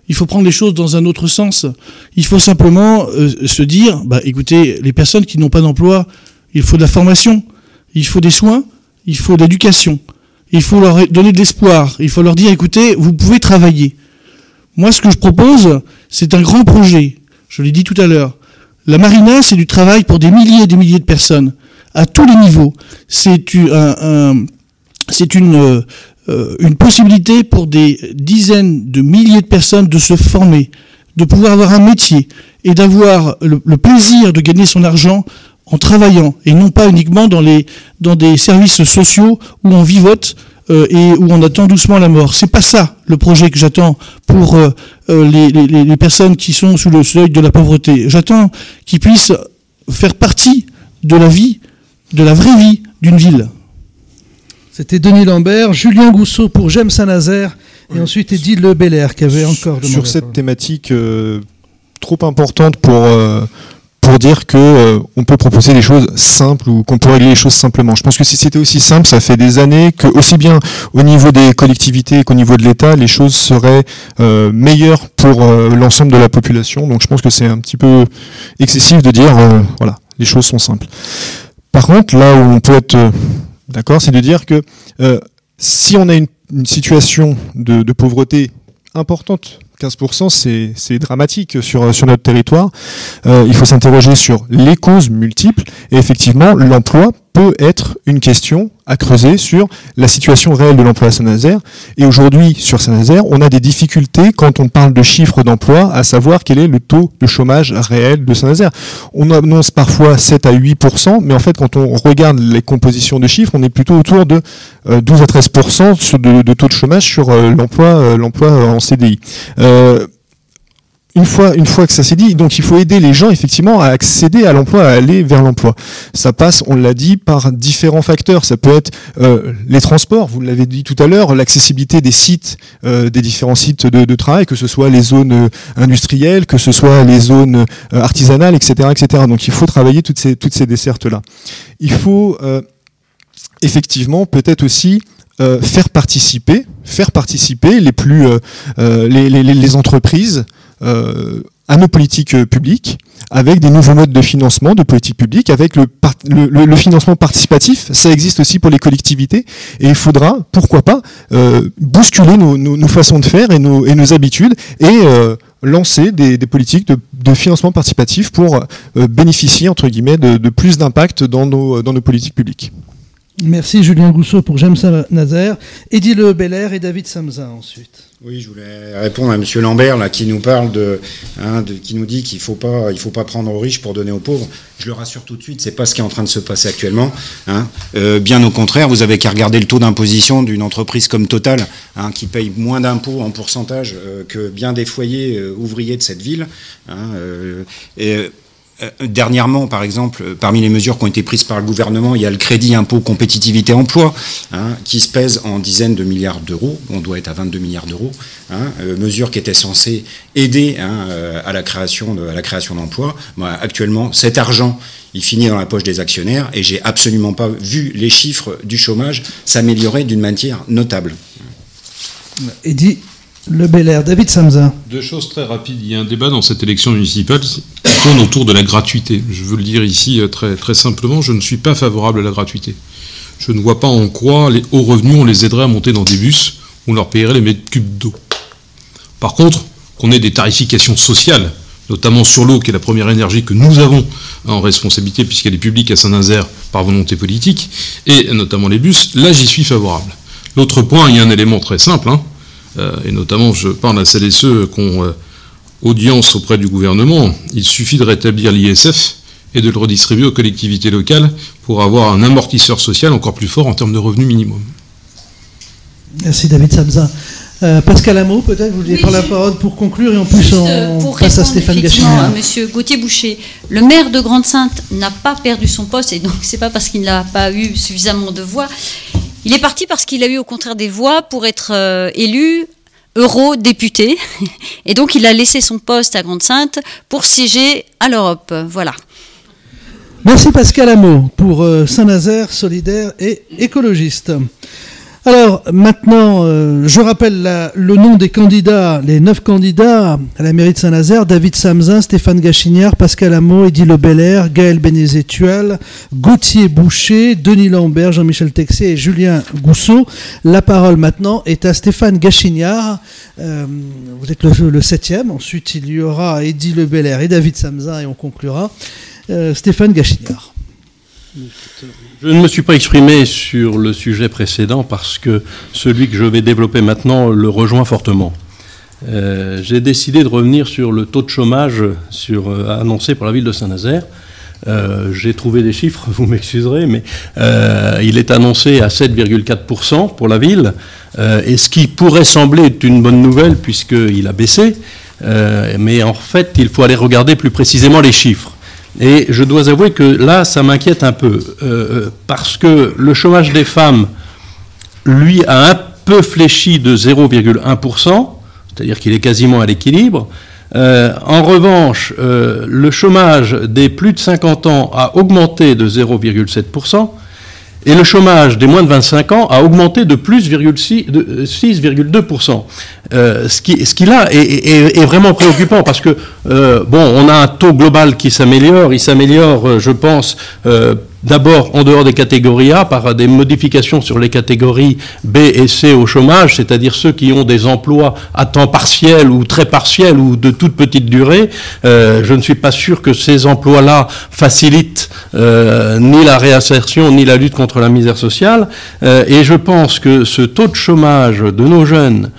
Il faut prendre les choses dans un autre sens. Il faut simplement se dire, écoutez, les personnes qui n'ont pas d'emploi, il faut de la formation, il faut des soins, il faut de l'éducation. Il faut leur donner de l'espoir. Il faut leur dire, écoutez, vous pouvez travailler. Moi, ce que je propose, c'est un grand projet. Je l'ai dit tout à l'heure. La marina, c'est du travail pour des milliers et des milliers de personnes, à tous les niveaux. C'est une possibilité pour des dizaines de milliers de personnes de se former, de pouvoir avoir un métier et d'avoir le plaisir de gagner son argent en travaillant, et non pas uniquement dans des services sociaux où on vivote et où on attend doucement la mort. C'est pas ça le projet que j'attends pour les personnes qui sont sous le seuil de la pauvreté. J'attends qu'ils puissent faire partie de la vie, de la vraie vie d'une ville. C'était Denis Lambert, Julien Gousseau pour J'aime Saint-Nazaire, et ensuite Edith Le Belair qui avait encore demandé. Sur cette thématique trop importante pour dire que on peut proposer des choses simples ou qu'on peut régler les choses simplement. Je pense que si c'était aussi simple, ça fait des années que aussi bien au niveau des collectivités qu'au niveau de l'État, les choses seraient meilleures pour l'ensemble de la population. Donc je pense que c'est un petit peu excessif de dire voilà, les choses sont simples. Par contre, là où on peut être d'accord, c'est de dire que si on a une situation de pauvreté importante, 15%, c'est dramatique sur notre territoire. Il faut s'interroger sur les causes multiples. Et effectivement, l'emploi peut être une question à creuser sur la situation réelle de l'emploi à Saint-Nazaire. Et aujourd'hui, sur Saint-Nazaire, on a des difficultés quand on parle de chiffres d'emploi, à savoir quel est le taux de chômage réel de Saint-Nazaire. On annonce parfois 7 à 8%, mais en fait, quand on regarde les compositions de chiffres, on est plutôt autour de 12 à 13% de taux de chômage sur l'emploi en CDI. Une fois que ça s'est dit, donc il faut aider les gens effectivement à accéder à l'emploi, à aller vers l'emploi. Ça passe, on l'a dit, par différents facteurs. Ça peut être les transports, vous l'avez dit tout à l'heure, l'accessibilité des sites, des différents sites de travail, que ce soit les zones industrielles, que ce soit les zones artisanales, etc., etc. Donc il faut travailler toutes ces dessertes-là. Il faut effectivement peut-être aussi faire participer les entreprises à nos politiques publiques, avec des nouveaux modes de financement de politiques publiques, avec le financement participatif. Ça existe aussi pour les collectivités, et il faudra, pourquoi pas, bousculer nos façons de faire et nos habitudes, et lancer des politiques de financement participatif pour bénéficier, entre guillemets, de plus d'impact dans nos politiques publiques. Merci Julien Gousseau pour James Saint-Nazaire, Eddy Le Belair et David Samzin ensuite. Oui, je voulais répondre à M. Lambert là, qui nous parle qui nous dit qu'il faut pas prendre aux riches pour donner aux pauvres. Je le rassure tout de suite, c'est pas ce qui est en train de se passer actuellement. Bien au contraire, vous avez qu'à regarder le taux d'imposition d'une entreprise comme Total, qui paye moins d'impôts en pourcentage que bien des foyers ouvriers de cette ville. Dernièrement, par exemple, parmi les mesures qui ont été prises par le gouvernement, il y a le crédit impôt compétitivité emploi, qui se pèse en dizaines de milliards d'euros. On doit être à 22 milliards d'euros. Mesure qui était censée aider à la création d'emplois. Actuellement, cet argent, il finit dans la poche des actionnaires et j'ai absolument pas vu les chiffres du chômage s'améliorer d'une manière notable. Eddy Le Belair, David Samzin. Deux choses très rapides. Il y a un débat dans cette élection municipale qui tourne autour de la gratuité. Je veux le dire ici très, très simplement, je ne suis pas favorable à la gratuité. Je ne vois pas en quoi les hauts revenus, on les aiderait à monter dans des bus, on leur payerait les mètres cubes d'eau. Par contre, qu'on ait des tarifications sociales, notamment sur l'eau, qui est la première énergie que nous avons en responsabilité, puisqu'elle est publique à Saint-Nazaire par volonté politique, et notamment les bus, là j'y suis favorable. L'autre point, il y a un élément très simple, et notamment je parle à celles et ceux qui ont audience auprès du gouvernement, il suffit de rétablir l'ISF et de le redistribuer aux collectivités locales pour avoir un amortisseur social encore plus fort en termes de revenus minimum. Merci David Samzin. Pascal Hameau, peut-être, vous vouliez prendre la parole pour conclure, et en plus on passe à Stéphane Gachinière. Monsieur Gauthier-Boucher, le maire de Grande-Synthe n'a pas perdu son poste, et donc c'est pas parce qu'il n'a pas eu suffisamment de voix. Il est parti parce qu'il a eu au contraire des voix pour être élu eurodéputé, et donc il a laissé son poste à Grande-Synthe pour siéger à l'Europe. Voilà. Merci Pascal Hameau pour Saint-Nazaire solidaire et écologiste. Alors maintenant, je rappelle le nom des candidats, les 9 candidats à la mairie de Saint-Nazaire: David Samzin, Stéphane Gachinière, Pascal Hameau, Eddy Le Belair, Gaël Bénézet-Tual, Gauthier-Boucher, Denis Lambert, Jean-Michel Texier et Julien Gousseau. La parole maintenant est à Stéphane Gachinière. Vous êtes le 7e. Ensuite, il y aura Eddy Le Belair et David Samzin et on conclura. Stéphane Gachinière. Je ne me suis pas exprimé sur le sujet précédent parce que celui que je vais développer maintenant le rejoint fortement. J'ai décidé de revenir sur le taux de chômage annoncé par la ville de Saint-Nazaire. J'ai trouvé des chiffres, vous m'excuserez, mais il est annoncé à 7,4% pour la ville, et ce qui pourrait sembler être une bonne nouvelle puisqu'il a baissé, mais en fait il faut aller regarder plus précisément les chiffres. Et je dois avouer que là, ça m'inquiète un peu, parce que le chômage des femmes, lui, a un peu fléchi de 0,1%, c'est-à-dire qu'il est quasiment à l'équilibre. En revanche, le chômage des plus de 50 ans a augmenté de 0,7%, et le chômage des moins de 25 ans a augmenté de plus 6,2%. Ce qui là est vraiment préoccupant parce que, on a un taux global qui s'améliore. Il s'améliore, je pense, d'abord en dehors des catégories A par des modifications sur les catégories B et C au chômage, c'est-à-dire ceux qui ont des emplois à temps partiel ou très partiel ou de toute petite durée. Je ne suis pas sûr que ces emplois-là facilitent ni la réinsertion ni la lutte contre la misère sociale. Et je pense que ce taux de chômage de nos jeunes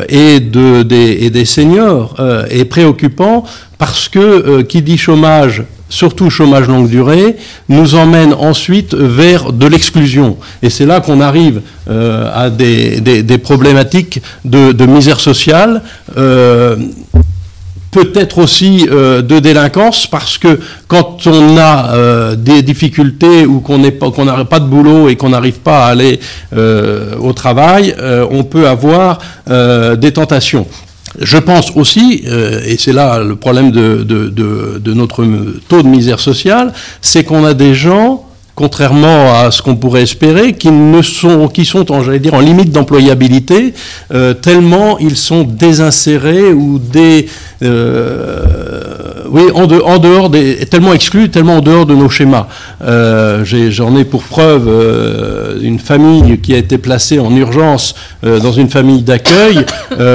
et des seniors est préoccupant parce que qui dit chômage, surtout chômage longue durée, nous emmène ensuite vers de l'exclusion. Et c'est là qu'on arrive à des problématiques de misère sociale, peut-être aussi de délinquance, parce que quand on a des difficultés ou qu'on n'a pas de boulot et qu'on n'arrive pas à aller au travail, on peut avoir des tentations. Je pense aussi, et c'est là le problème de notre taux de misère sociale, c'est qu'on a des gens, contrairement à ce qu'on pourrait espérer, qui sont en limite d'employabilité, tellement ils sont désinsérés ou en dehors tellement exclus, tellement en dehors de nos schémas. J'en ai pour preuve une famille qui a été placée en urgence dans une famille d'accueil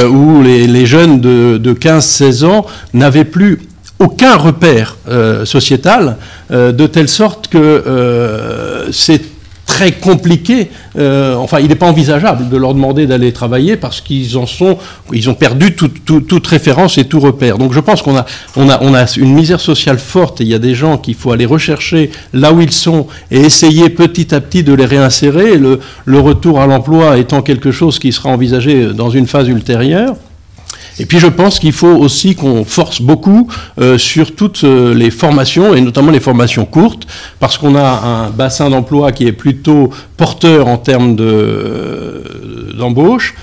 où les jeunes de 15-16 ans n'avaient plus aucun repère sociétal, de telle sorte que c'est très compliqué, il n'est pas envisageable de leur demander d'aller travailler parce qu'ils ont perdu toute référence et tout repère. Donc je pense qu'on a une misère sociale forte et il y a des gens qu'il faut aller rechercher là où ils sont et essayer petit à petit de les réinsérer, le retour à l'emploi étant quelque chose qui sera envisagé dans une phase ultérieure. Et puis je pense qu'il faut aussi qu'on force beaucoup sur toutes les formations, et notamment les formations courtes, parce qu'on a un bassin d'emploi qui est plutôt porteur en termes d'embauche,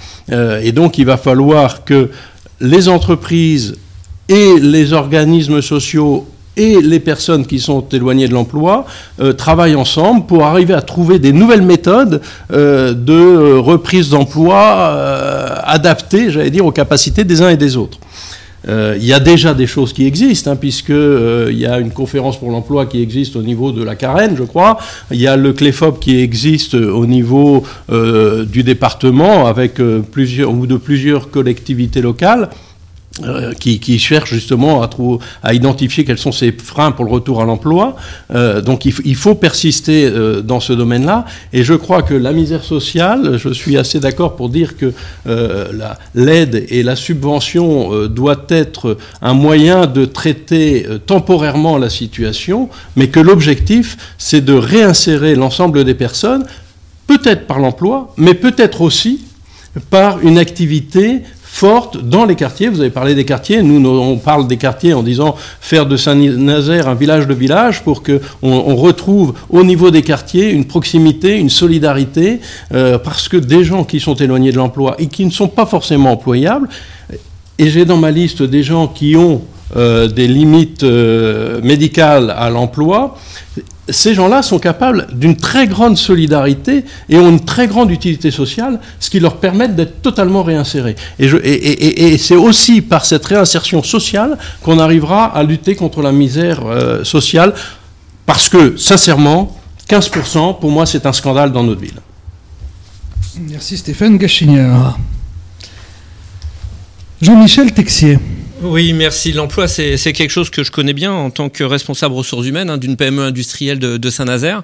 et donc il va falloir que les entreprises et les organismes sociaux et les personnes qui sont éloignées de l'emploi travaillent ensemble pour arriver à trouver des nouvelles méthodes de reprise d'emploi adaptées, j'allais dire, aux capacités des uns et des autres. Il y a déjà des choses qui existent, puisque il y a une conférence pour l'emploi qui existe au niveau de la Carène, je crois. Il y a le CLEFOP qui existe au niveau du département avec plusieurs collectivités locales. Qui cherchent justement à identifier quels sont ces freins pour le retour à l'emploi. Donc il faut persister dans ce domaine-là. Et je crois que la misère sociale, je suis assez d'accord pour dire que l'aide et la subvention doit être un moyen de traiter temporairement la situation, mais que l'objectif, c'est de réinsérer l'ensemble des personnes, peut-être par l'emploi, mais peut-être aussi par une activité forte dans les quartiers. Vous avez parlé des quartiers, nous on parle des quartiers en disant faire de Saint-Nazaire un village de village pour qu'on retrouve au niveau des quartiers une proximité, une solidarité, parce que des gens qui sont éloignés de l'emploi et qui ne sont pas forcément employables, et j'ai dans ma liste des gens qui ont des limites médicales à l'emploi, ces gens-là sont capables d'une très grande solidarité et ont une très grande utilité sociale, ce qui leur permet d'être totalement réinsérés. Et c'est aussi par cette réinsertion sociale qu'on arrivera à lutter contre la misère sociale, parce que, sincèrement, 15%, pour moi, c'est un scandale dans notre ville. Merci Stéphane Gachinière. Jean-Michel Texier. Oui, merci. L'emploi, c'est quelque chose que je connais bien en tant que responsable ressources humaines d'une PME industrielle de Saint-Nazaire.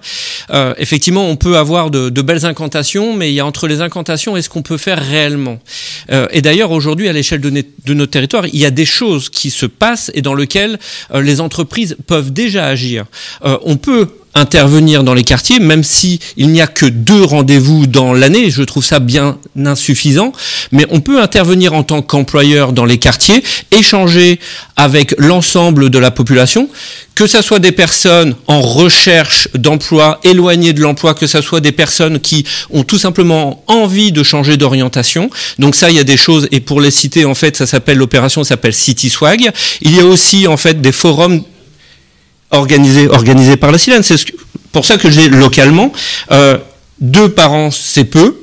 Effectivement, on peut avoir de belles incantations, mais il y a entre les incantations et ce qu'on peut faire réellement. Et d'ailleurs, aujourd'hui, à l'échelle de notre territoire, il y a des choses qui se passent et dans lesquelles les entreprises peuvent déjà agir. On peut intervenir dans les quartiers, même si il n'y a que 2 rendez-vous dans l'année, je trouve ça bien insuffisant, mais on peut intervenir en tant qu'employeur dans les quartiers, échanger avec l'ensemble de la population, que ça soit des personnes en recherche d'emploi, éloignées de l'emploi, que ça soit des personnes qui ont tout simplement envie de changer d'orientation. Donc ça, il y a des choses, et pour les citer, en fait, l'opération s'appelle City Swag. Il y a aussi, en fait, des forums organisé par la Silène. C'est pour ça que j'ai localement 2 par an, c'est peu.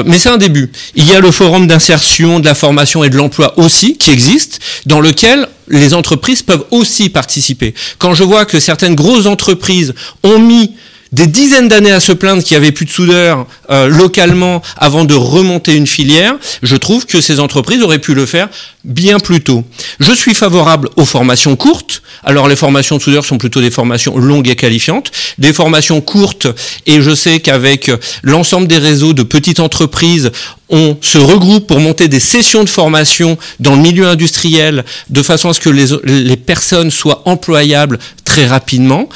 Mais c'est un début. Il y a le forum d'insertion, de la formation et de l'emploi aussi qui existe, dans lequel les entreprises peuvent aussi participer. Quand je vois que certaines grosses entreprises ont mis des dizaines d'années à se plaindre qu'il n'y avait plus de soudeurs localement avant de remonter une filière, je trouve que ces entreprises auraient pu le faire bien plus tôt. Je suis favorable aux formations courtes. Alors les formations de soudeurs sont plutôt des formations longues et qualifiantes. Des formations courtes, et je sais qu'avec l'ensemble des réseaux de petites entreprises, on se regroupe pour monter des sessions de formation dans le milieu industriel de façon à ce que les personnes soient employables très rapidement.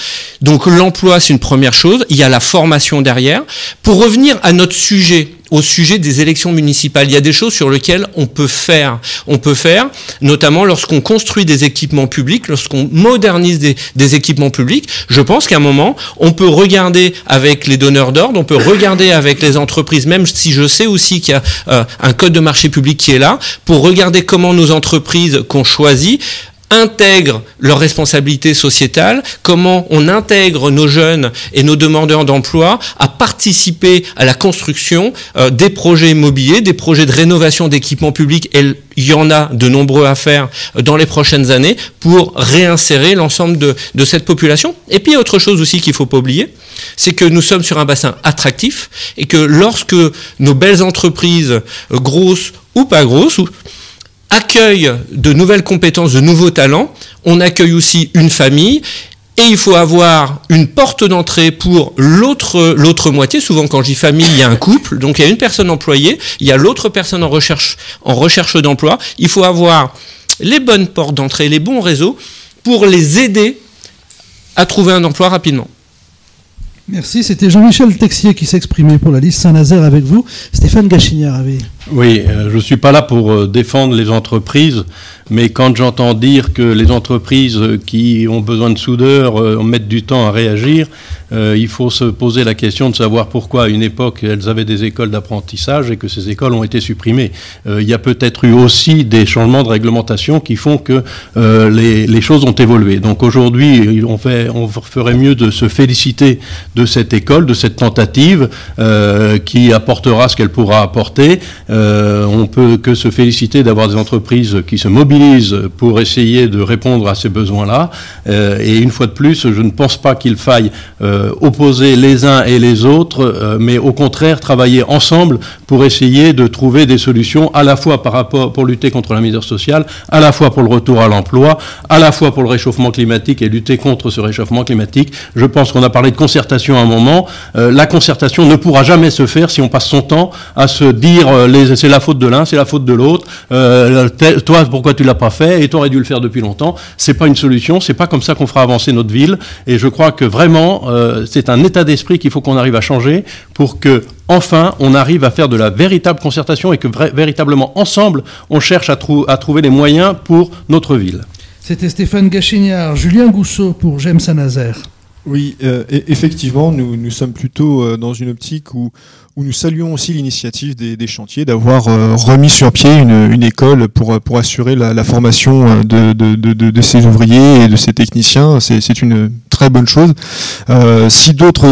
Donc l'emploi, c'est une première chose. Il y a la formation derrière. Pour revenir à notre sujet, au sujet des élections municipales, il y a des choses sur lesquelles on peut faire. On peut faire, notamment lorsqu'on construit des équipements publics, lorsqu'on modernise des équipements publics. Je pense qu'à un moment, on peut regarder avec les donneurs d'ordre, on peut regarder avec les entreprises, même si je sais aussi qu'il y a un code de marché public qui est là, pour regarder comment nos entreprises qu'on choisit intègrent leurs responsabilités sociétales, comment on intègre nos jeunes et nos demandeurs d'emploi à participer à la construction des projets immobiliers, des projets de rénovation d'équipements publics, et il y en a de nombreux à faire dans les prochaines années pour réinsérer l'ensemble de cette population. Et puis il y a autre chose aussi qu'il ne faut pas oublier, c'est que nous sommes sur un bassin attractif et que lorsque nos belles entreprises, grosses ou pas grosses, accueille de nouvelles compétences, de nouveaux talents, on accueille aussi une famille, Et il faut avoir une porte d'entrée pour l'autre moitié. Souvent, quand je dis famille, il y a un couple. Donc, il y a une personne employée. Il y a l'autre personne en recherche d'emploi. Il faut avoir les bonnes portes d'entrée, les bons réseaux pour les aider à trouver un emploi rapidement. Merci. C'était Jean-Michel Texier qui s'exprimait pour la liste Saint-Nazaire avec vous. Stéphane Gachignard avait... Oui, je ne suis pas là pour défendre les entreprises, mais quand j'entends dire que les entreprises qui ont besoin de soudeurs mettent du temps à réagir, il faut se poser la question de savoir pourquoi à une époque elles avaient des écoles d'apprentissage et que ces écoles ont été supprimées. Il y a peut-être eu aussi des changements de réglementation qui font que les choses ont évolué. Donc aujourd'hui, on ferait mieux de se féliciter de cette école, de cette tentative qui apportera ce qu'elle pourra apporter. On peut que se féliciter d'avoir des entreprises qui se mobilisent pour essayer de répondre à ces besoins-là. Et une fois de plus, je ne pense pas qu'il faille opposer les uns et les autres, mais au contraire travailler ensemble pour essayer de trouver des solutions à la fois pour lutter contre la misère sociale, à la fois pour le retour à l'emploi, à la fois pour le réchauffement climatique et lutter contre ce réchauffement climatique. Je pense qu'on a parlé de concertation à un moment. La concertation ne pourra jamais se faire si on passe son temps à se dire c'est la faute de l'un, c'est la faute de l'autre. Toi, pourquoi tu l'as pas fait? Et tu aurais dû le faire depuis longtemps. C'est pas une solution. C'est pas comme ça qu'on fera avancer notre ville. Et je crois que vraiment, c'est un état d'esprit qu'il faut qu'on arrive à changer pour que enfin on arrive à faire de la véritable concertation et que véritablement ensemble on cherche à trouver les moyens pour notre ville. C'était Stéphane Gachignard. Julien Gousseau pour J'aime Saint-Nazaire. Oui, effectivement, nous sommes plutôt dans une optique où nous saluons aussi l'initiative des chantiers d'avoir remis sur pied une école pour assurer la formation de ces ouvriers et de ces techniciens. C'est une très bonne chose. Si d'autres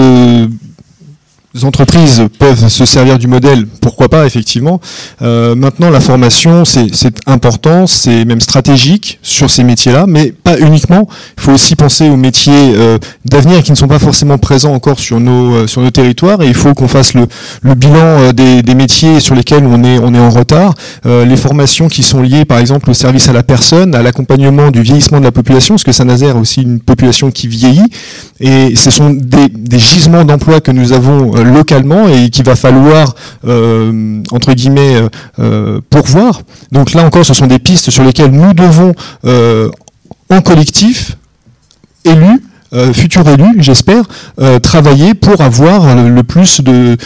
entreprises peuvent se servir du modèle, pourquoi pas, effectivement. Maintenant, la formation, c'est important, c'est même stratégique sur ces métiers-là, mais pas uniquement. Il faut aussi penser aux métiers d'avenir qui ne sont pas forcément présents encore sur nos territoires, et il faut qu'on fasse le bilan des métiers sur lesquels on est en retard. Les formations qui sont liées, par exemple, au service à la personne, à l'accompagnement du vieillissement de la population, parce que Saint-Nazaire a aussi une population qui vieillit, et ce sont des gisements d'emplois que nous avons localement et qu'il va falloir entre guillemets pourvoir. Donc là encore, ce sont des pistes sur lesquelles nous devons en collectif, élus, futurs élus, j'espère, travailler pour avoir le plus de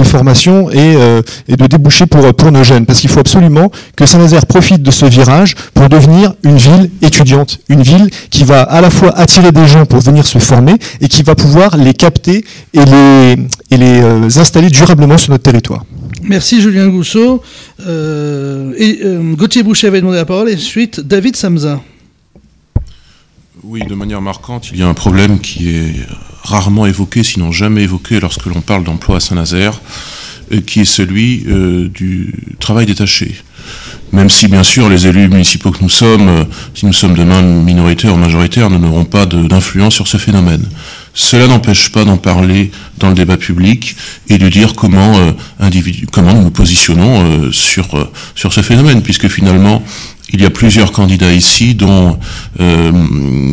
formation et de débouchés pour nos jeunes. Parce qu'il faut absolument que Saint-Nazaire profite de ce virage pour devenir une ville étudiante, une ville qui va à la fois attirer des gens pour venir se former et qui va pouvoir les capter et les installer durablement sur notre territoire. Merci Julien Gousseau. Gauthier Boucher avait demandé la parole et ensuite David Samza. Oui, de manière marquante, il y a un problème qui est rarement évoqué, sinon jamais évoqué lorsque l'on parle d'emploi à Saint-Nazaire, qui est celui du travail détaché. Même si, bien sûr, les élus municipaux que nous sommes, si nous sommes demain minoritaires ou majoritaires, nous n'aurons pas d'influence sur ce phénomène. Cela n'empêche pas d'en parler dans le débat public et de dire comment nous nous positionnons sur ce phénomène, puisque finalement, il y a plusieurs candidats ici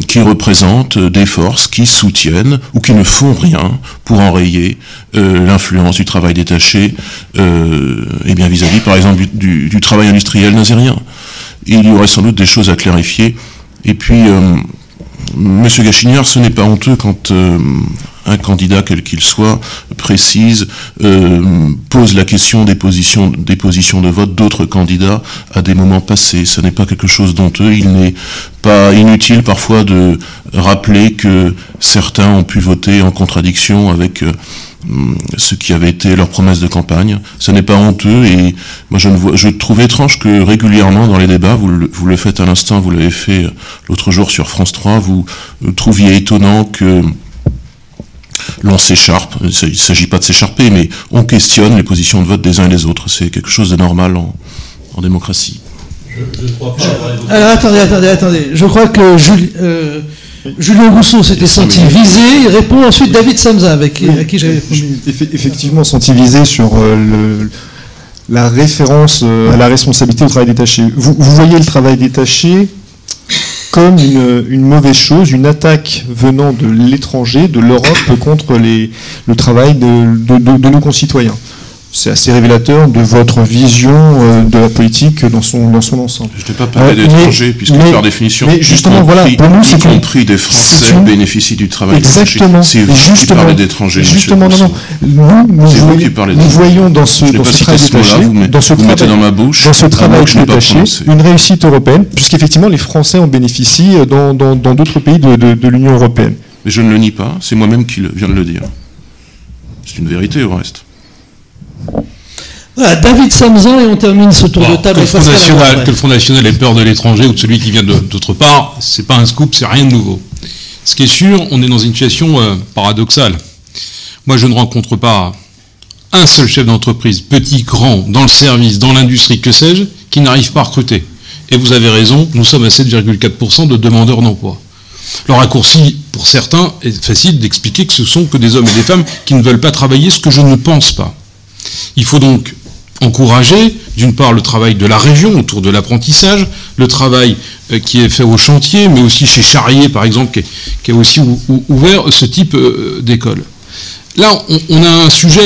qui représentent des forces qui soutiennent ou qui ne font rien pour enrayer l'influence du travail détaché et bien vis-à-vis par exemple du travail industriel nazérien. Et il y aurait sans doute des choses à clarifier. Et puis, Monsieur Gachignard, ce n'est pas honteux quand un candidat, quel qu'il soit, précise, pose la question des positions de vote d'autres candidats à des moments passés. Ce n'est pas quelque chose d'honteux. Il n'est pas inutile parfois de rappeler que certains ont pu voter en contradiction avec ce qui avait été leur promesse de campagne. Ce n'est pas honteux et moi je trouve étrange que régulièrement dans les débats, vous le faites à l'instant, vous l'avez fait l'autre jour sur France 3, vous trouviez étonnant que l'on s'écharpe, il ne s'agit pas de s'écharper, mais on questionne les positions de vote des uns et des autres. C'est quelque chose de normal en démocratie. Je ne crois pas. Alors attendez. Je crois que Julien Gousseau s'était senti visé. Il répond ensuite David Samza, à qui j'avais répondu. Effectivement, senti visé sur la référence à la responsabilité au travail détaché. Vous voyez le travail détaché comme une mauvaise chose, une attaque venant de l'étranger, de l'Europe, contre le travail de nos concitoyens. C'est assez révélateur de votre vision de la politique dans son ensemble. Je n'ai pas parlé d'étrangers, puisque par définition, mais justement, voilà, pour nous, y compris des Français bénéficient du travail. Exactement. C'est vous qui parlez d'étrangers. Justement, non. Nous voyons dans ce travail détaché, dans ce travail détaché, une réussite européenne, puisqu'effectivement, les Français en bénéficient dans d'autres pays de l'Union européenne. Mais je ne le nie pas, c'est moi-même qui viens de le dire. C'est une vérité au reste. Voilà, David Samzan, et on termine ce tour de table. Que le Front National ait peur de l'étranger ou de celui qui vient d'autre part, c'est pas un scoop, c'est rien de nouveau. Ce qui est sûr, on est dans une situation paradoxale. Moi, je ne rencontre pas un seul chef d'entreprise, petit, grand, dans le service, dans l'industrie, que sais-je, qui n'arrive pas à recruter. Et vous avez raison, nous sommes à 7,4% de demandeurs d'emploi. Le raccourci, pour certains, est facile d'expliquer que ce sont que des hommes et des femmes qui ne veulent pas travailler, ce que je ne pense pas. Il faut donc encourager, d'une part, le travail de la région autour de l'apprentissage, le travail qui est fait au chantier, mais aussi chez Charrier, par exemple, qui a aussi ouvert ce type d'école. Là, on a un sujet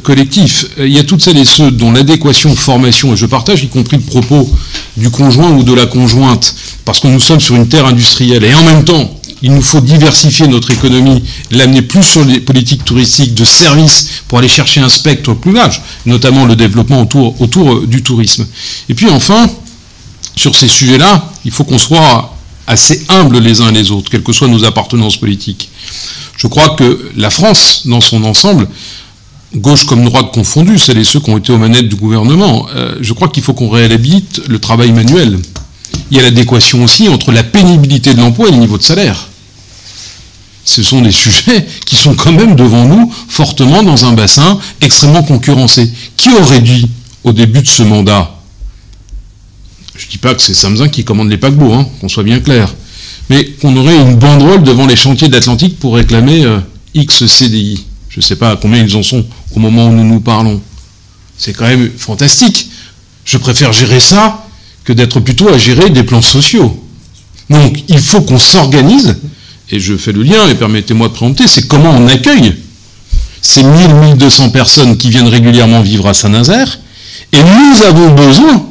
collectif. Il y a toutes celles et ceux dont l'adéquation formation, et je partage y compris le propos du conjoint ou de la conjointe, parce que nous sommes sur une terre industrielle, et en même temps, il nous faut diversifier notre économie, l'amener plus sur les politiques touristiques de services pour aller chercher un spectre plus large, notamment le développement autour du tourisme. Et puis enfin, sur ces sujets-là, il faut qu'on soit assez humbles les uns et les autres, quelles que soient nos appartenances politiques. Je crois que la France, dans son ensemble, gauche comme droite confondue, celles et ceux qui ont été aux manettes du gouvernement, je crois qu'il faut qu'on réhabilite le travail manuel. Il y a l'adéquation aussi entre la pénibilité de l'emploi et le niveau de salaire. Ce sont des sujets qui sont quand même devant nous fortement dans un bassin extrêmement concurrencé. Qui aurait dit au début de ce mandat, je ne dis pas que c'est Samzin qui commande les paquebots, hein, qu'on soit bien clair, mais qu'on aurait une banderole devant les chantiers de l'Atlantique pour réclamer X CDI. Je ne sais pas à combien ils en sont au moment où nous nous parlons. C'est quand même fantastique. Je préfère gérer ça que d'être plutôt à gérer des plans sociaux. Donc il faut qu'on s'organise, et je fais le lien, et permettez-moi de présenter, c'est comment on accueille ces 1200 personnes qui viennent régulièrement vivre à Saint-Nazaire, et nous avons besoin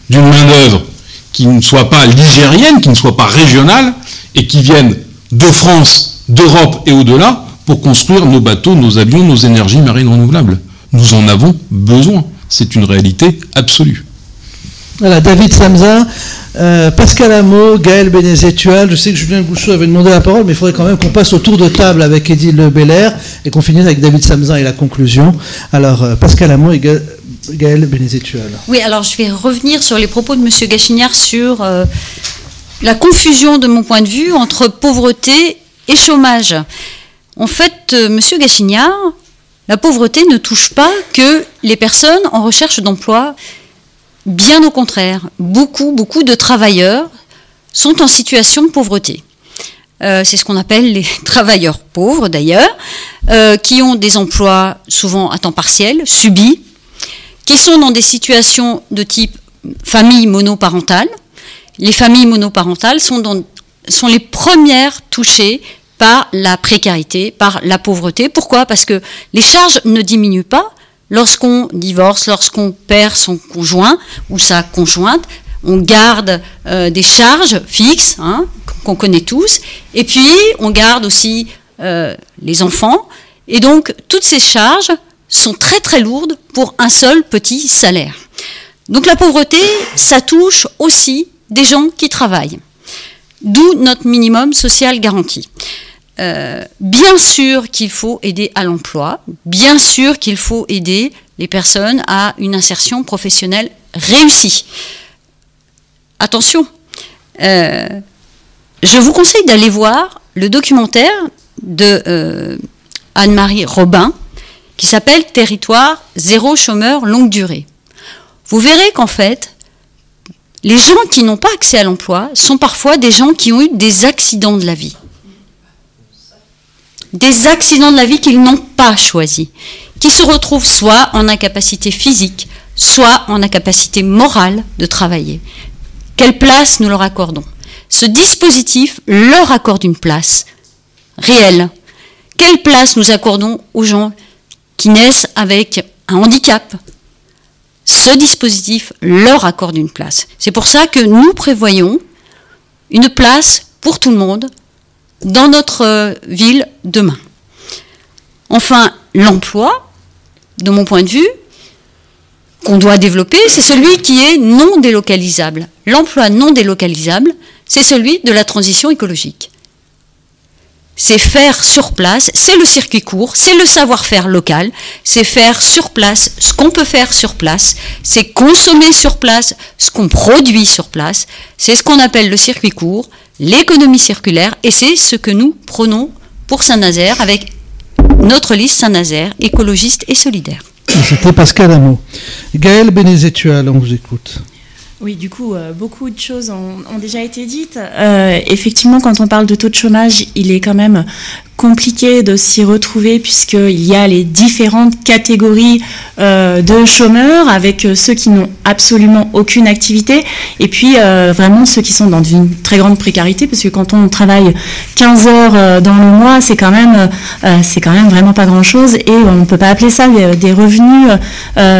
d'une main-d'œuvre qui ne soit pas ligérienne, qui ne soit pas régionale, et qui vienne de France, d'Europe et au-delà, pour construire nos bateaux, nos avions, nos énergies marines renouvelables. Nous en avons besoin. C'est une réalité absolue. Voilà, David Samzin, Pascal Hameau, Gaël Bénézet-Tual. Je sais que Julien Gouchot avait demandé la parole, mais il faudrait quand même qu'on passe au tour de table avec Édile Belair et qu'on finisse avec David Samzin et la conclusion. Alors, Pascal Hameau et Gaël Bénézet-Tual. Oui, alors je vais revenir sur les propos de M. Gachignard sur la confusion, de mon point de vue, entre pauvreté et chômage. En fait, M. Gachignard, la pauvreté ne touche pas que les personnes en recherche d'emploi. Bien au contraire, beaucoup de travailleurs sont en situation de pauvreté. C'est ce qu'on appelle les travailleurs pauvres d'ailleurs, qui ont des emplois souvent à temps partiel, subis, qui sont dans des situations de type famille monoparentale. Les familles monoparentales sont les premières touchées par la précarité, par la pauvreté. Pourquoi ? Parce que les charges ne diminuent pas. Lorsqu'on divorce, lorsqu'on perd son conjoint ou sa conjointe, on garde des charges fixes, hein, qu'on connaît tous, et puis on garde aussi les enfants, et donc toutes ces charges sont très très lourdes pour un seul petit salaire. Donc la pauvreté, ça touche aussi des gens qui travaillent, d'où notre minimum social garanti. Bien sûr qu'il faut aider à l'emploi, bien sûr qu'il faut aider les personnes à une insertion professionnelle réussie. Attention, je vous conseille d'aller voir le documentaire de Anne-Marie Robin qui s'appelle « Territoire zéro chômeur longue durée ». Vous verrez qu'en fait, les gens qui n'ont pas accès à l'emploi sont parfois des gens qui ont eu des accidents de la vie. Des accidents de la vie qu'ils n'ont pas choisis, qui se retrouvent soit en incapacité physique, soit en incapacité morale de travailler. Quelle place nous leur accordons ? Ce dispositif leur accorde une place réelle. Quelle place nous accordons aux gens qui naissent avec un handicap ? Ce dispositif leur accorde une place. C'est pour ça que nous prévoyons une place pour tout le monde dans notre ville demain. Enfin, l'emploi, de mon point de vue, qu'on doit développer, c'est celui qui est non délocalisable. L'emploi non délocalisable, c'est celui de la transition écologique. C'est faire sur place, c'est le circuit court, c'est le savoir-faire local, c'est faire sur place ce qu'on peut faire sur place, c'est consommer sur place ce qu'on produit sur place, c'est ce qu'on appelle le circuit court, l'économie circulaire, et c'est ce que nous prônons pour Saint-Nazaire avec notre liste Saint-Nazaire, écologiste et solidaire. C'était Pascal Hameau. Gaëlle Bénézet-Tual, on vous écoute. Oui, du coup, beaucoup de choses ont déjà été dites. Effectivement, quand on parle de taux de chômage, il est quand même compliqué de s'y retrouver puisqu'il y a les différentes catégories de chômeurs avec ceux qui n'ont absolument aucune activité et puis vraiment ceux qui sont dans une très grande précarité parce que quand on travaille 15 heures dans le mois, c'est quand même vraiment pas grand-chose et on ne peut pas appeler ça des revenus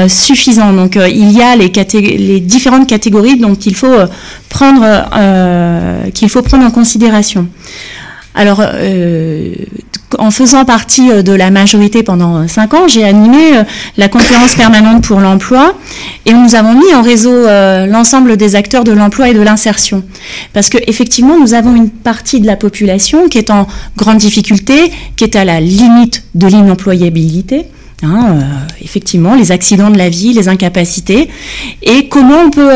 suffisants. Donc il y a les différentes catégories dont il faut prendre en considération. Alors, en faisant partie de la majorité pendant 5 ans, j'ai animé la conférence permanente pour l'emploi et nous avons mis en réseau l'ensemble des acteurs de l'emploi et de l'insertion. Parce que effectivement, nous avons une partie de la population qui est en grande difficulté, qui est à la limite de l'inemployabilité. Effectivement, les accidents de la vie, les incapacités, et comment on peut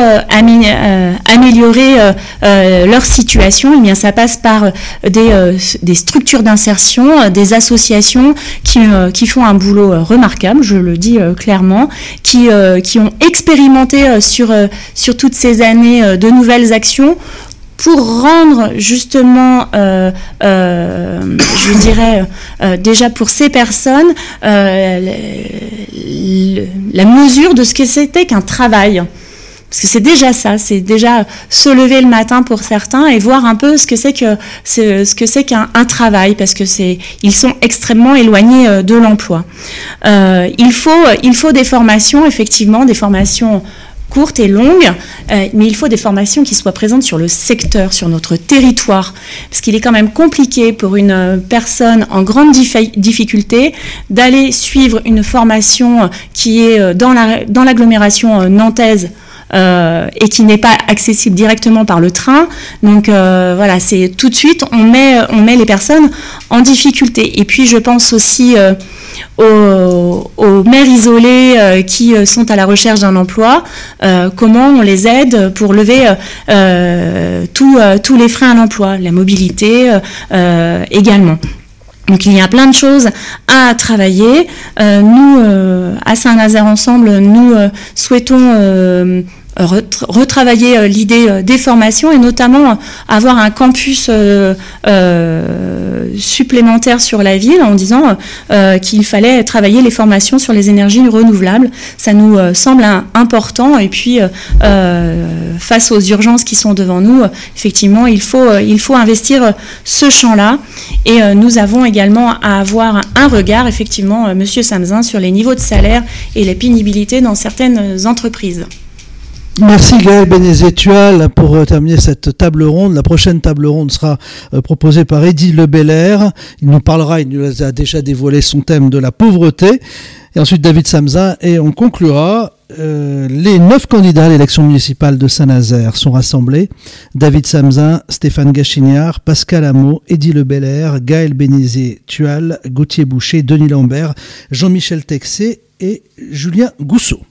améliorer leur situation. Eh bien, ça passe par des structures d'insertion, des associations qui font un boulot remarquable, je le dis clairement, qui ont expérimenté sur toutes ces années de nouvelles actions pour rendre justement, je dirais, déjà pour ces personnes, la mesure de ce que c'était qu'un travail. Parce que c'est déjà ça, c'est déjà se lever le matin pour certains et voir un peu ce que c'est qu'un travail, parce que ils sont extrêmement éloignés de l'emploi. Il faut des formations, effectivement, des formations courtes et longues, mais il faut des formations qui soient présentes sur le secteur, sur notre territoire, parce qu'il est quand même compliqué pour une personne en grande difficulté d'aller suivre une formation qui est dans l'agglomération nantaise, et qui n'est pas accessible directement par le train. Donc voilà, c'est tout de suite on met les personnes en difficulté. Et puis je pense aussi aux mères isolées qui sont à la recherche d'un emploi, comment on les aide pour lever tous les freins à l'emploi, la mobilité également. Donc il y a plein de choses à travailler. Nous, à Saint-Nazaire Ensemble, nous souhaitons retravailler l'idée des formations et notamment avoir un campus supplémentaire sur la ville en disant qu'il fallait travailler les formations sur les énergies renouvelables. Ça nous semble important et puis face aux urgences qui sont devant nous, effectivement, il faut investir ce champ-là et nous avons également à avoir un regard, effectivement, Monsieur Samzin, sur les niveaux de salaire et les pénibilités dans certaines entreprises. Merci Gaëlle Bénézet-Tual pour terminer cette table ronde. La prochaine table ronde sera proposée par Eddy Lebelair. Il nous a déjà dévoilé son thème de la pauvreté. Et ensuite David Samzin. Et on conclura. Les 9 candidats à l'élection municipale de Saint-Nazaire sont rassemblés. David Samzin, Stéphane Gachignard, Pascal Hameau, Eddy Lebelair, Gaëlle Bénézet-Tual, Gauthier Boucher, Denis Lambert, Jean-Michel Texier et Julien Gousseau.